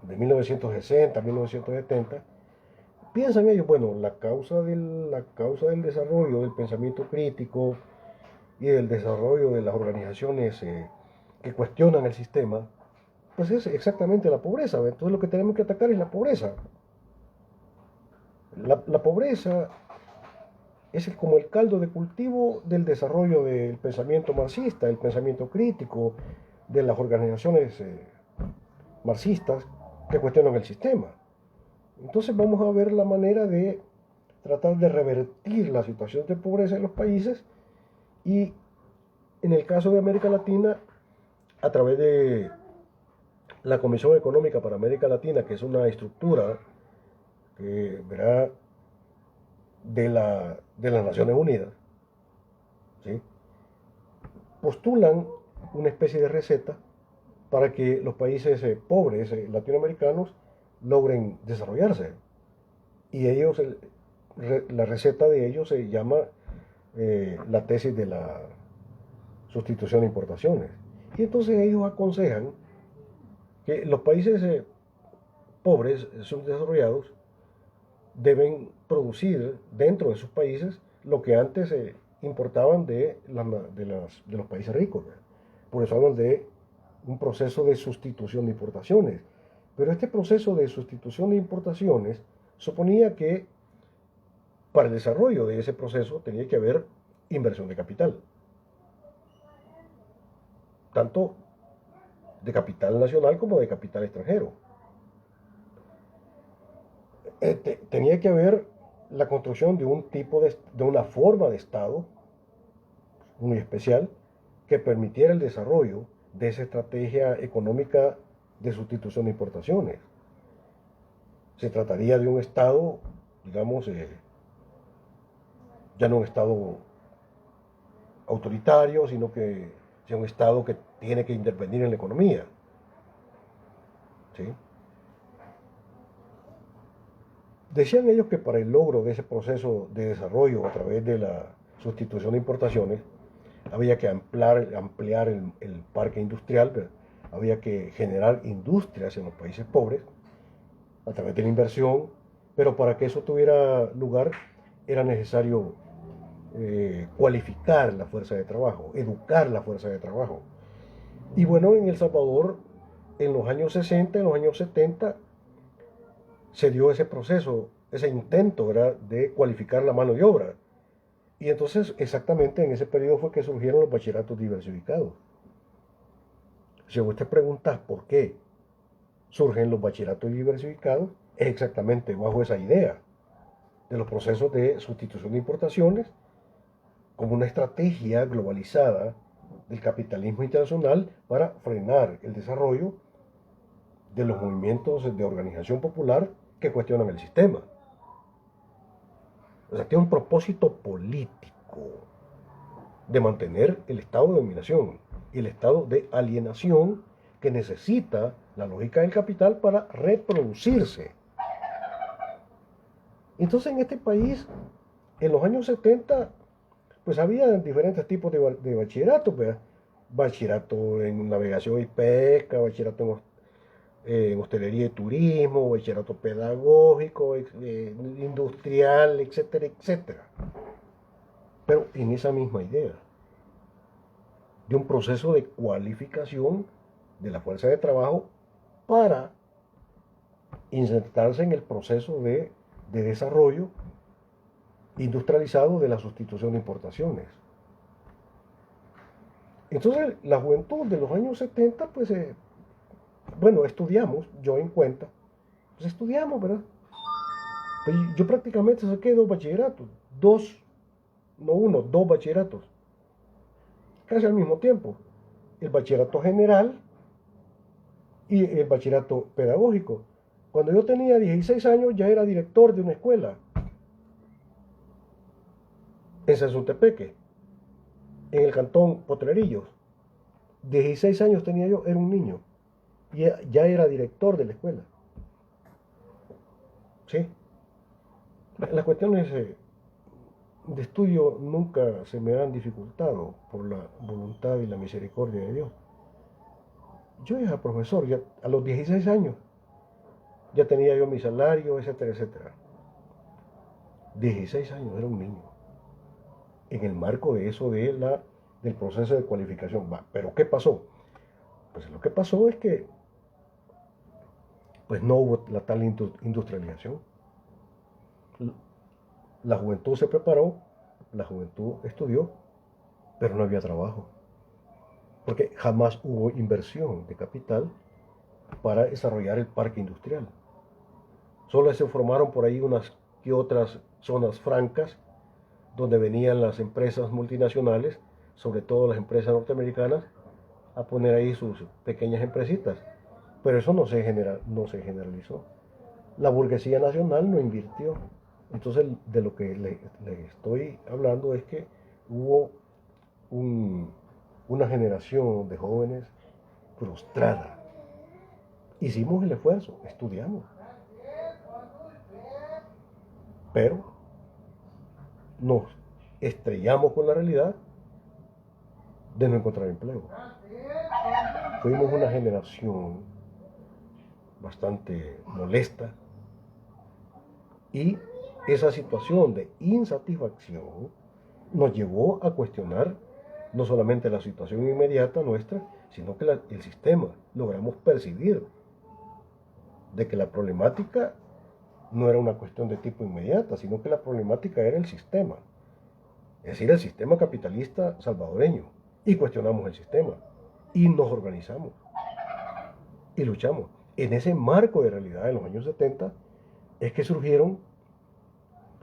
de 1960 a 1970, piensan ellos, bueno, la causa del desarrollo del pensamiento crítico y del desarrollo de las organizaciones que cuestionan el sistema, pues es exactamente la pobreza. Entonces lo que tenemos que atacar es la pobreza. La pobreza es como el caldo de cultivo del desarrollo del pensamiento marxista, el pensamiento crítico de las organizaciones marxistas que cuestionan el sistema. Entonces vamos a ver la manera de tratar de revertir la situación de pobreza en los países, y en el caso de América Latina, a través de la Comisión Económica para América Latina, que es una estructura que verá de las Naciones Unidas, ¿sí? Postulan una especie de receta para que los países pobres latinoamericanos logren desarrollarse. Y ellos, la receta de ellos se llama la tesis de la sustitución de importaciones. Y entonces ellos aconsejan que los países pobres, subdesarrollados, deben producir dentro de sus países lo que antes importaban de los países ricos. ¿Verdad? Por eso hablan de un proceso de sustitución de importaciones. Pero este proceso de sustitución de importaciones suponía que para el desarrollo de ese proceso tenía que haber inversión de capital, tanto de capital nacional como de capital extranjero. Tenía que haber la construcción de un tipo de una forma de Estado muy especial que permitiera el desarrollo de esa estrategia económica de sustitución de importaciones. Se trataría de un Estado, digamos, ya no un Estado autoritario, sino que sea un Estado que tiene que intervenir en la economía. ¿Sí? Decían ellos que para el logro de ese proceso de desarrollo a través de la sustitución de importaciones, había que ampliar el parque industrial, ¿verdad? Había que generar industrias en los países pobres a través de la inversión, pero para que eso tuviera lugar era necesario cualificar la fuerza de trabajo, educar la fuerza de trabajo. Y bueno, en El Salvador, en los años 60, en los años 70, se dio ese proceso, ese intento, ¿verdad?, de cualificar la mano de obra. Y entonces, exactamente en ese periodo fue que surgieron los bachilleratos diversificados. Si usted pregunta por qué surgen los bachilleratos diversificados, es exactamente bajo esa idea de los procesos de sustitución de importaciones como una estrategia globalizada del capitalismo internacional para frenar el desarrollo de los movimientos de organización popular que cuestionan el sistema. O sea, tiene un propósito político de mantener el estado de dominación y el estado de alienación que necesita la lógica del capital para reproducirse. Entonces en este país, en los años 70, pues había diferentes tipos de bachillerato, pues, bachillerato en navegación y pesca, bachillerato en hostelería y turismo, bachillerato pedagógico, industrial, etcétera, etcétera. Pero en esa misma idea de un proceso de cualificación de la fuerza de trabajo para insertarse en el proceso de desarrollo industrializado de la sustitución de importaciones. Entonces, la juventud de los años 70, pues, bueno, estudiamos, yo en cuenta, pues estudiamos, ¿verdad? Pues yo prácticamente saqué dos bachilleratos, dos, no uno, dos bachilleratos, casi al mismo tiempo. El bachillerato general y el bachillerato pedagógico. Cuando yo tenía 16 años ya era director de una escuela en Sesontepeque, en el cantón Potrerillos. 16 años tenía yo, era un niño, y ya era director de la escuela. ¿Sí? Las cuestiones de estudio nunca se me han dificultado por la voluntad y la misericordia de Dios. Yo era profesor, ya a los 16 años, ya tenía yo mi salario, etcétera, etcétera. 16 años, era un niño. En el marco de eso, del proceso de cualificación. Pero ¿qué pasó? Pues lo que pasó es que pues no hubo la tal industrialización. La juventud se preparó, la juventud estudió, pero no había trabajo. Porque jamás hubo inversión de capital para desarrollar el parque industrial. Solo se formaron por ahí unas que otras zonas francas donde venían las empresas multinacionales, sobre todo las empresas norteamericanas, a poner ahí sus pequeñas empresitas. Pero eso no se generalizó. La burguesía nacional no invirtió. Entonces, de lo que le estoy hablando es que hubo una generación de jóvenes frustrada. Hicimos el esfuerzo, estudiamos. pero nos estrellamos con la realidad de no encontrar empleo. Fuimos una generación bastante molesta y esa situación de insatisfacción nos llevó a cuestionar no solamente la situación inmediata nuestra, sino que el sistema. Logramos percibir de que la problemática no era una cuestión de tipo inmediata, sino que la problemática era el sistema, es decir, el sistema capitalista salvadoreño. Y cuestionamos el sistema y nos organizamos y luchamos. En ese marco de realidad en los años 70 es que surgieron,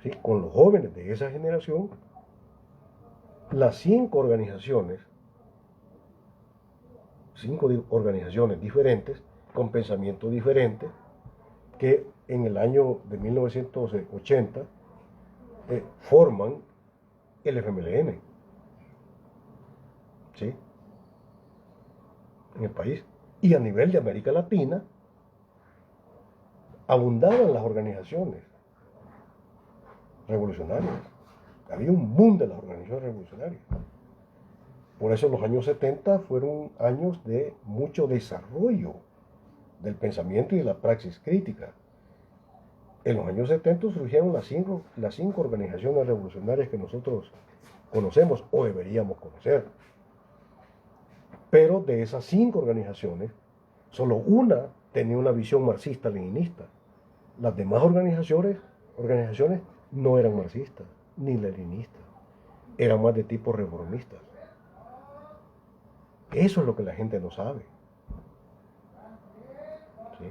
¿sí?, con los jóvenes de esa generación, las 5 organizaciones diferentes, con pensamiento diferente, que en el año de 1980 forman el FMLN, ¿sí?, en el país. Y a nivel de América Latina, abundaban las organizaciones revolucionarias. Había un boom de las organizaciones revolucionarias. Por eso los años 70 fueron años de mucho desarrollo del pensamiento y de la praxis crítica. En los años 70 surgieron las cinco organizaciones revolucionarias que nosotros conocemos o deberíamos conocer. Pero de esas 5 organizaciones, solo una tenía una visión marxista-leninista. Las demás organizaciones no eran marxistas ni leninistas, eran más de tipo reformistas. Eso es lo que la gente no sabe. ¿Sí?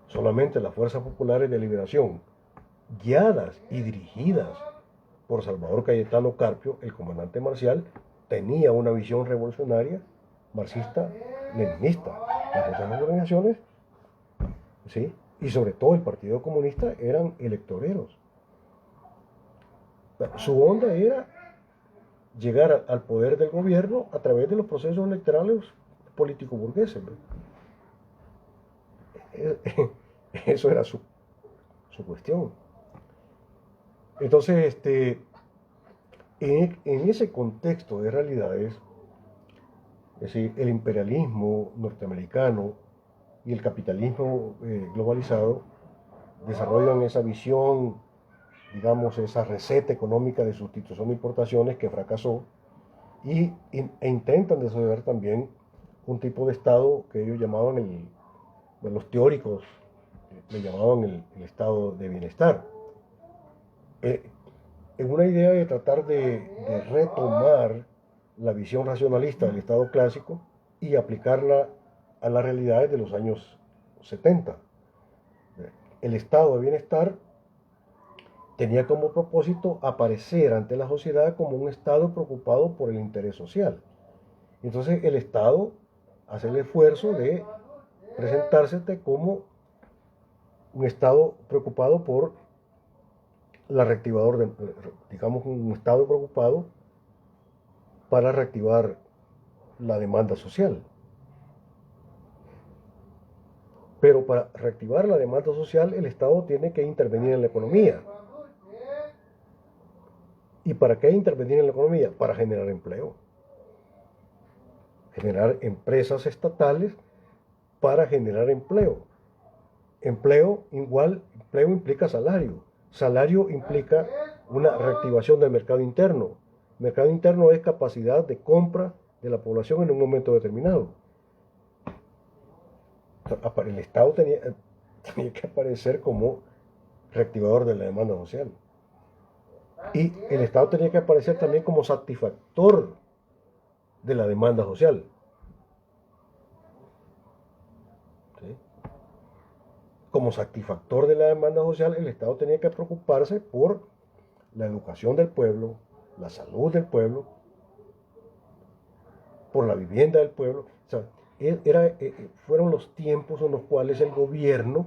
Solamente las fuerzas populares de liberación, guiadas y dirigidas por Salvador Cayetano Carpio, el comandante marcial, tenía una visión revolucionaria marxista-leninista. Las otras organizaciones, ¿sí?, y sobre todo el Partido Comunista, eran electoreros. Su onda era llegar al poder del gobierno a través de los procesos electorales político-burgueses. Eso era su cuestión. Entonces, en ese contexto de realidades, es decir, el imperialismo norteamericano y el capitalismo globalizado desarrollan esa visión, digamos, esa receta económica de sustitución de importaciones que fracasó, e intentan desarrollar también un tipo de Estado que ellos llamaban, los teóricos le llamaban el estado de bienestar. En una idea de tratar de retomar la visión racionalista del Estado clásico y aplicarla a las realidades de los años 70. El estado de bienestar tenía como propósito aparecer ante la sociedad como un estado preocupado por el interés social. Entonces el Estado hace el esfuerzo de presentarse como un estado preocupado por la reactivador, digamos, un estado preocupado para reactivar la demanda social. Pero para reactivar la demanda social, el Estado tiene que intervenir en la economía. ¿Y para qué intervenir en la economía? Para generar empleo. Generar empresas estatales para generar empleo. Empleo implica salario. Salario implica una reactivación del mercado interno. Mercado interno es capacidad de compra de la población en un momento determinado. El Estado tenía que aparecer como reactivador de la demanda social. Y el Estado tenía que aparecer también como satisfactor de la demanda social. ¿Sí? Como satisfactor de la demanda social, el Estado tenía que preocuparse por la educación del pueblo, la salud del pueblo, por la vivienda del pueblo. O sea, fueron los tiempos en los cuales el gobierno,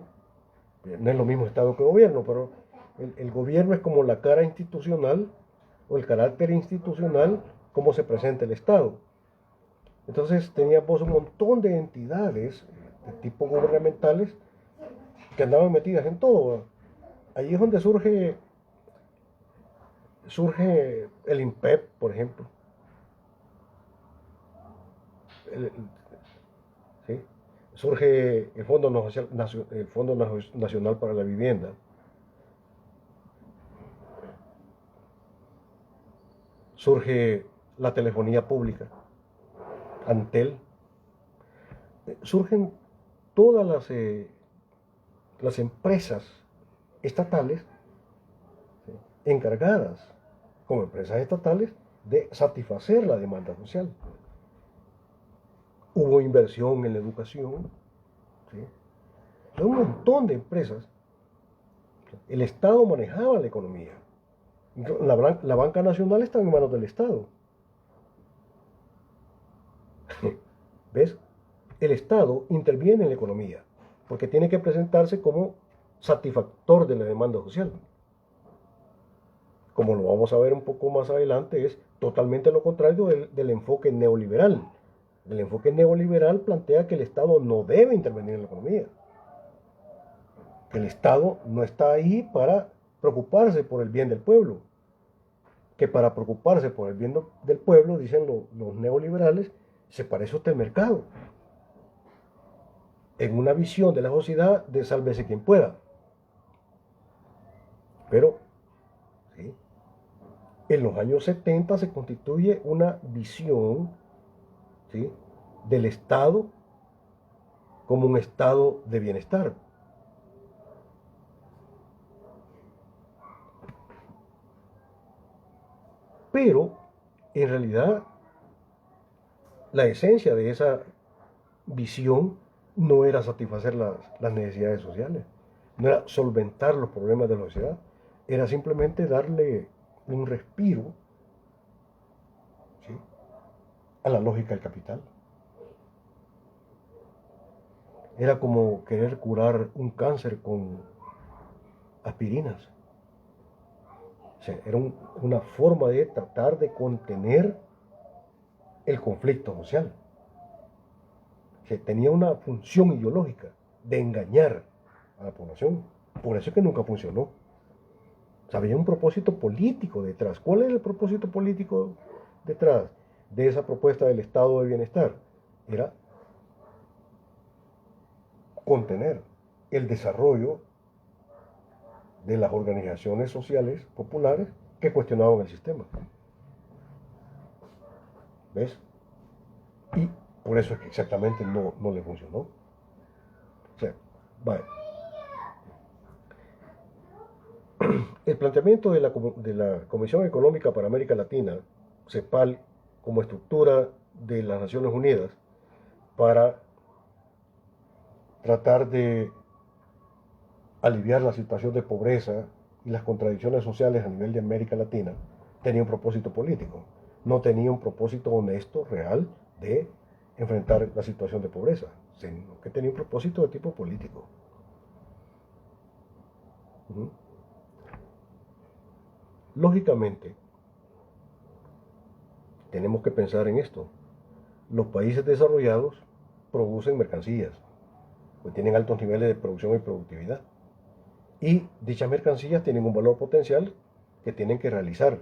no es lo mismo Estado que gobierno, pero el gobierno es como la cara institucional o el carácter institucional como se presenta el Estado. Entonces teníamos un montón de entidades de tipo gubernamentales que andaban metidas en todo. ahí es donde surge el INPEP, por ejemplo. El- ¿Sí? Surge el Fondo Nacional para la Vivienda. Surge la telefonía pública, Antel. Surgen todas las empresas estatales, ¿sí?, encargadas como empresas estatales de satisfacer la demanda social. Hubo inversión en la educación, ¿sí? Hay un montón de empresas. El Estado manejaba la economía. La banca nacional estaba en manos del Estado. ¿Ves? El Estado interviene en la economía porque tiene que presentarse como satisfactor de la demanda social. Como lo vamos a ver un poco más adelante, es totalmente lo contrario del enfoque neoliberal. El enfoque neoliberal plantea que el Estado no debe intervenir en la economía. Que el Estado no está ahí para preocuparse por el bien del pueblo. Que para preocuparse por el bien del pueblo, dicen los neoliberales, se parece usted al mercado. En una visión de la sociedad de sálvese quien pueda. Pero, ¿sí?, en los años 70 se constituye una visión, ¿sí?, del Estado como un estado de bienestar. Pero, en realidad, la esencia de esa visión no era satisfacer las necesidades sociales, no era solventar los problemas de la sociedad, era simplemente darle un respiro, ¿sí?, a la lógica del capital. Era como querer curar un cáncer con aspirinas. O sea, era una forma de tratar de contener el conflicto social. O sea, tenía una función ideológica de engañar a la población. Por eso es que nunca funcionó. O sea, había un propósito político detrás. ¿Cuál es el propósito político detrás de esa propuesta del estado de bienestar? Era contener el desarrollo de las organizaciones sociales populares que cuestionaban el sistema. ¿Ves? Y por eso es que exactamente no le funcionó. O sea, vale. El planteamiento de la Comisión Económica para América Latina, CEPAL, como estructura de las Naciones Unidas, para tratar de aliviar la situación de pobreza y las contradicciones sociales a nivel de América Latina, tenía un propósito político. No tenía un propósito honesto, real, de enfrentar la situación de pobreza, sino que tenía un propósito de tipo político. Lógicamente, tenemos que pensar en esto. Los países desarrollados producen mercancías, pues tienen altos niveles de producción y productividad. Y dichas mercancías tienen un valor potencial que tienen que realizar.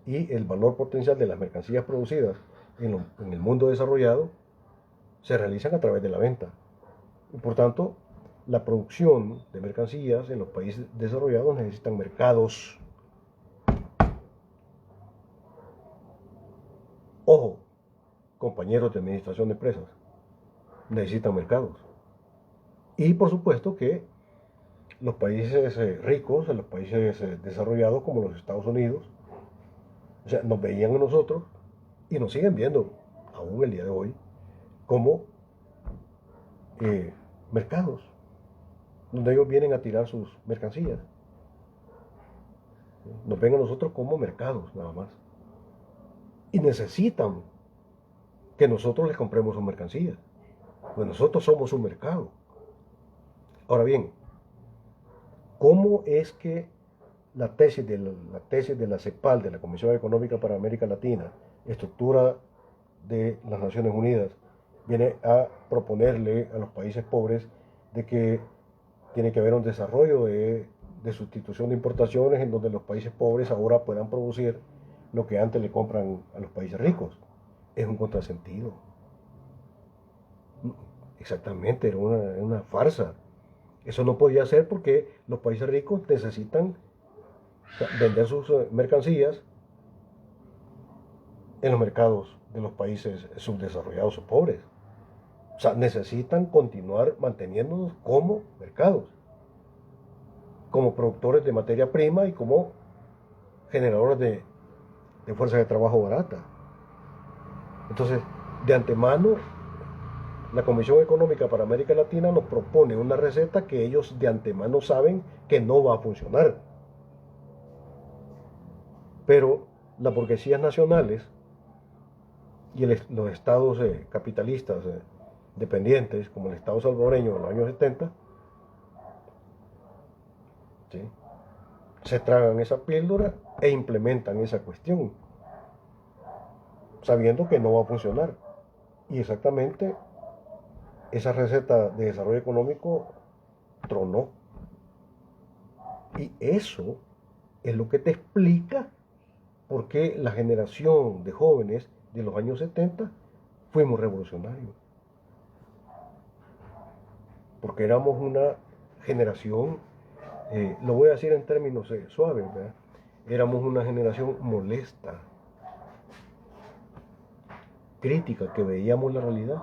Y el valor potencial de las mercancías producidas en el mundo desarrollado se realizan a través de la venta. Y por tanto, la producción de mercancías en los países desarrollados necesitan mercados. Ojo, compañeros de administración de empresas, necesitan mercados. Y por supuesto que los países ricos, los países desarrollados como los Estados Unidos, o sea, nos veían a nosotros y nos siguen viendo aún el día de hoy como mercados donde ellos vienen a tirar sus mercancías. Nos ven a nosotros como mercados nada más y necesitan que nosotros les compremos sus mercancías, pues nosotros somos un mercado. Ahora bien, ¿cómo es que la tesis de la CEPAL, de la Comisión Económica para América Latina, estructura de las Naciones Unidas, viene a proponerle a los países pobres de que tiene que haber un desarrollo de de sustitución de importaciones en donde los países pobres ahora puedan producir lo que antes le compran a los países ricos. Es un contrasentido. Exactamente, era una farsa. Eso no podía ser porque los países ricos necesitan vender sus mercancías en los mercados de los países subdesarrollados o pobres. O sea, necesitan continuar manteniéndonos como mercados, como productores de materia prima y como generadores de fuerza de trabajo barata. Entonces, de antemano, la Comisión Económica para América Latina nos propone una receta que ellos de antemano saben que no va a funcionar. Pero las burguesías nacionales y los estados capitalistas dependientes, como el estado salvadoreño en los años 70, ¿sí?, se tragan esa píldora e implementan esa cuestión, sabiendo que no va a funcionar. Y exactamente esa receta de desarrollo económico tronó. Y eso es lo que te explica por qué la generación de jóvenes de los años 70 fuimos revolucionarios. Porque éramos una generación, lo voy a decir en términos suaves, ¿verdad? Éramos una generación molesta, crítica, que veíamos la realidad.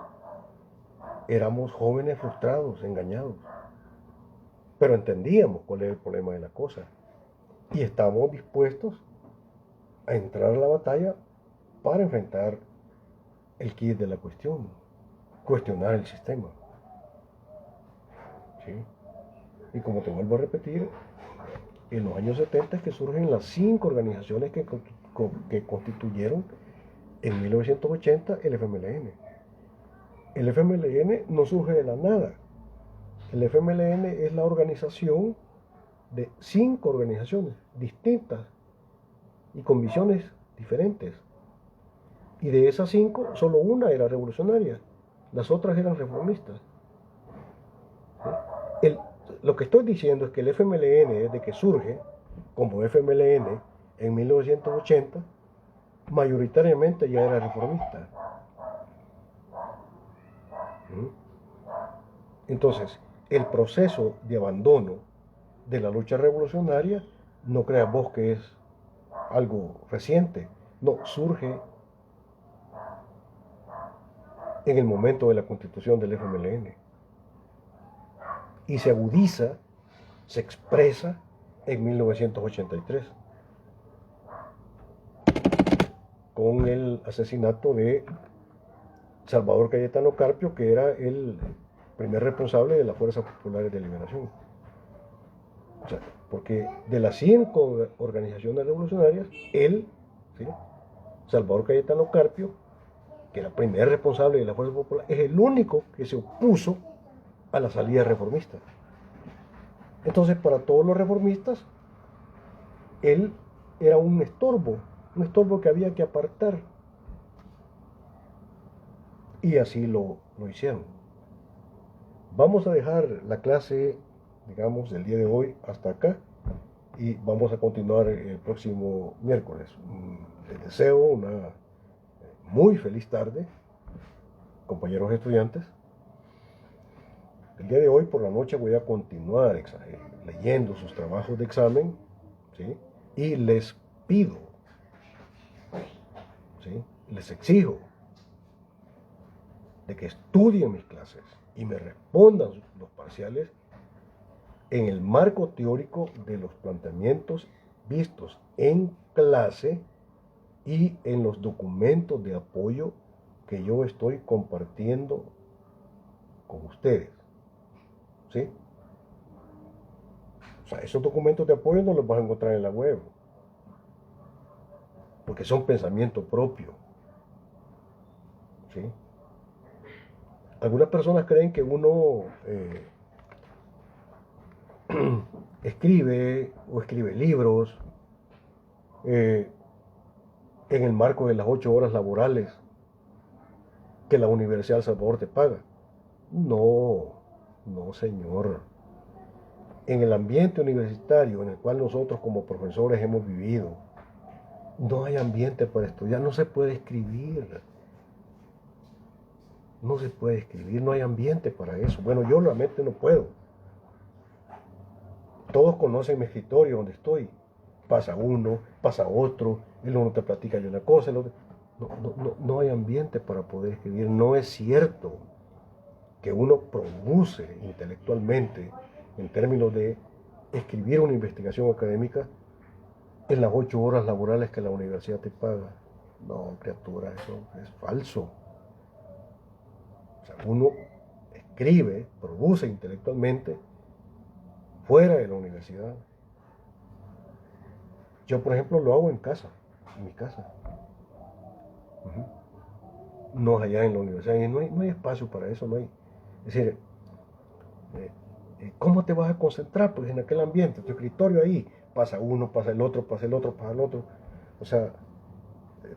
Éramos jóvenes frustrados, engañados, pero entendíamos cuál era el problema de la cosa y estábamos dispuestos a entrar a la batalla para enfrentar el quid de la cuestión, cuestionar el sistema. ¿Sí? Y como te vuelvo a repetir, en los años 70 es que surgen las 5 organizaciones que constituyeron en 1980 el FMLN. El FMLN no surge de la nada. El FMLN es la organización de 5 organizaciones distintas y con visiones diferentes. Y de esas 5, solo una era revolucionaria, las otras eran reformistas. Lo que estoy diciendo es que el FMLN, desde que surge como FMLN en 1980, mayoritariamente ya era reformista. Entonces, el proceso de abandono de la lucha revolucionaria, no creas vos que es algo reciente, no, surge en el momento de la constitución del FMLN y se agudiza, se expresa en 1983 con el asesinato de Salvador Cayetano Carpio, que era el primer responsable de las Fuerzas Populares de Liberación. O sea, porque de las 5 organizaciones revolucionarias, él, ¿sí?, Salvador Cayetano Carpio, que era el primer responsable de la Fuerza Popular, es el único que se opuso a la salida reformista. Entonces, para todos los reformistas, él era un estorbo que había que apartar. Y así lo hicieron. Vamos a dejar la clase, digamos, del día de hoy hasta acá y vamos a continuar el próximo miércoles. Les deseo una muy feliz tarde, compañeros estudiantes. El día de hoy por la noche voy a continuar leyendo sus trabajos de examen, ¿sí?, y les pido, ¿sí?, les exijo de que estudien mis clases y me respondan los parciales en el marco teórico de los planteamientos vistos en clase y en los documentos de apoyo que yo estoy compartiendo con ustedes. ¿Sí? O sea, esos documentos de apoyo no los vas a encontrar en la web, porque son pensamiento propio. ¿Sí? Algunas personas creen que uno escribe libros en el marco de las 8 horas laborales que la Universidad del Salvador te paga. No, no, señor. en el ambiente universitario en el cual nosotros como profesores hemos vivido, no hay ambiente para estudiar, no se puede escribir. No se puede escribir, no hay ambiente para eso. Bueno, yo realmente no puedo. Todos conocen mi escritorio donde estoy. Pasa uno, pasa otro, el uno te platica de una cosa, el otro. No hay ambiente para poder escribir. No es cierto que uno produce intelectualmente en términos de escribir una investigación académica en las 8 horas laborales que la universidad te paga. No, criatura, eso es falso. O sea, uno escribe, produce intelectualmente fuera de la universidad. Yo, por ejemplo, lo hago en casa, en mi casa. No allá en la universidad. Y no hay espacio para eso, no hay. Es decir, ¿cómo te vas a concentrar? Pues en aquel ambiente, tu escritorio ahí, pasa uno, pasa el otro, pasa el otro, pasa el otro. O sea,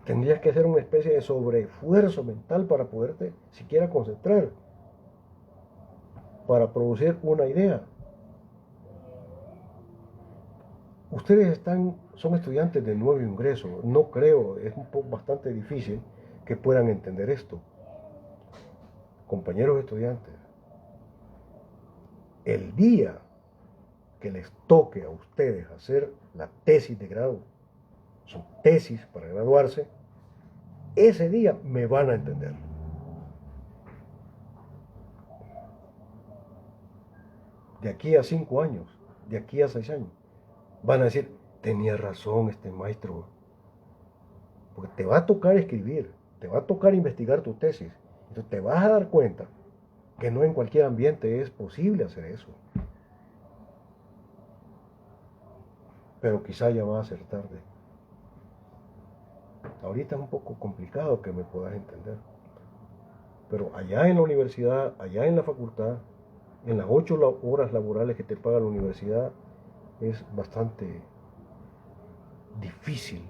tendrías que hacer una especie de sobreesfuerzo mental para poderte siquiera concentrar, para producir una idea. Ustedes son estudiantes de nuevo ingreso, no creo, es bastante difícil que puedan entender esto. Compañeros estudiantes, el día que les toque a ustedes hacer la tesis de grado, su tesis para graduarse, ese día me van a entender. De aquí a 5 años, de aquí a 6 años, van a decir, tenía razón este maestro, porque te va a tocar escribir, te va a tocar investigar tu tesis, entonces te vas a dar cuenta que no en cualquier ambiente es posible hacer eso. Pero quizá ya va a ser tarde. Ahorita es un poco complicado que me puedas entender. Pero allá en la universidad, allá en la facultad, en las 8 horas laborales que te paga la universidad, es bastante difícil.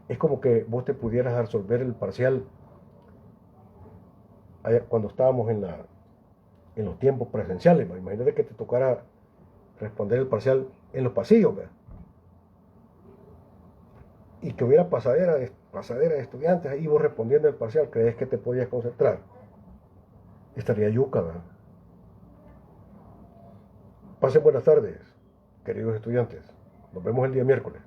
Es como que vos te pudieras resolver el parcial cuando estábamos en los tiempos presenciales. Imagínate que te tocara responder el parcial en los pasillos, ¿verdad? Y que hubiera pasadera de estudiantes ahí vos respondiendo el parcial. ¿Crees que te podías concentrar? Estaría yuca, ¿verdad? Pasen buenas tardes, queridos estudiantes. Nos vemos el día miércoles.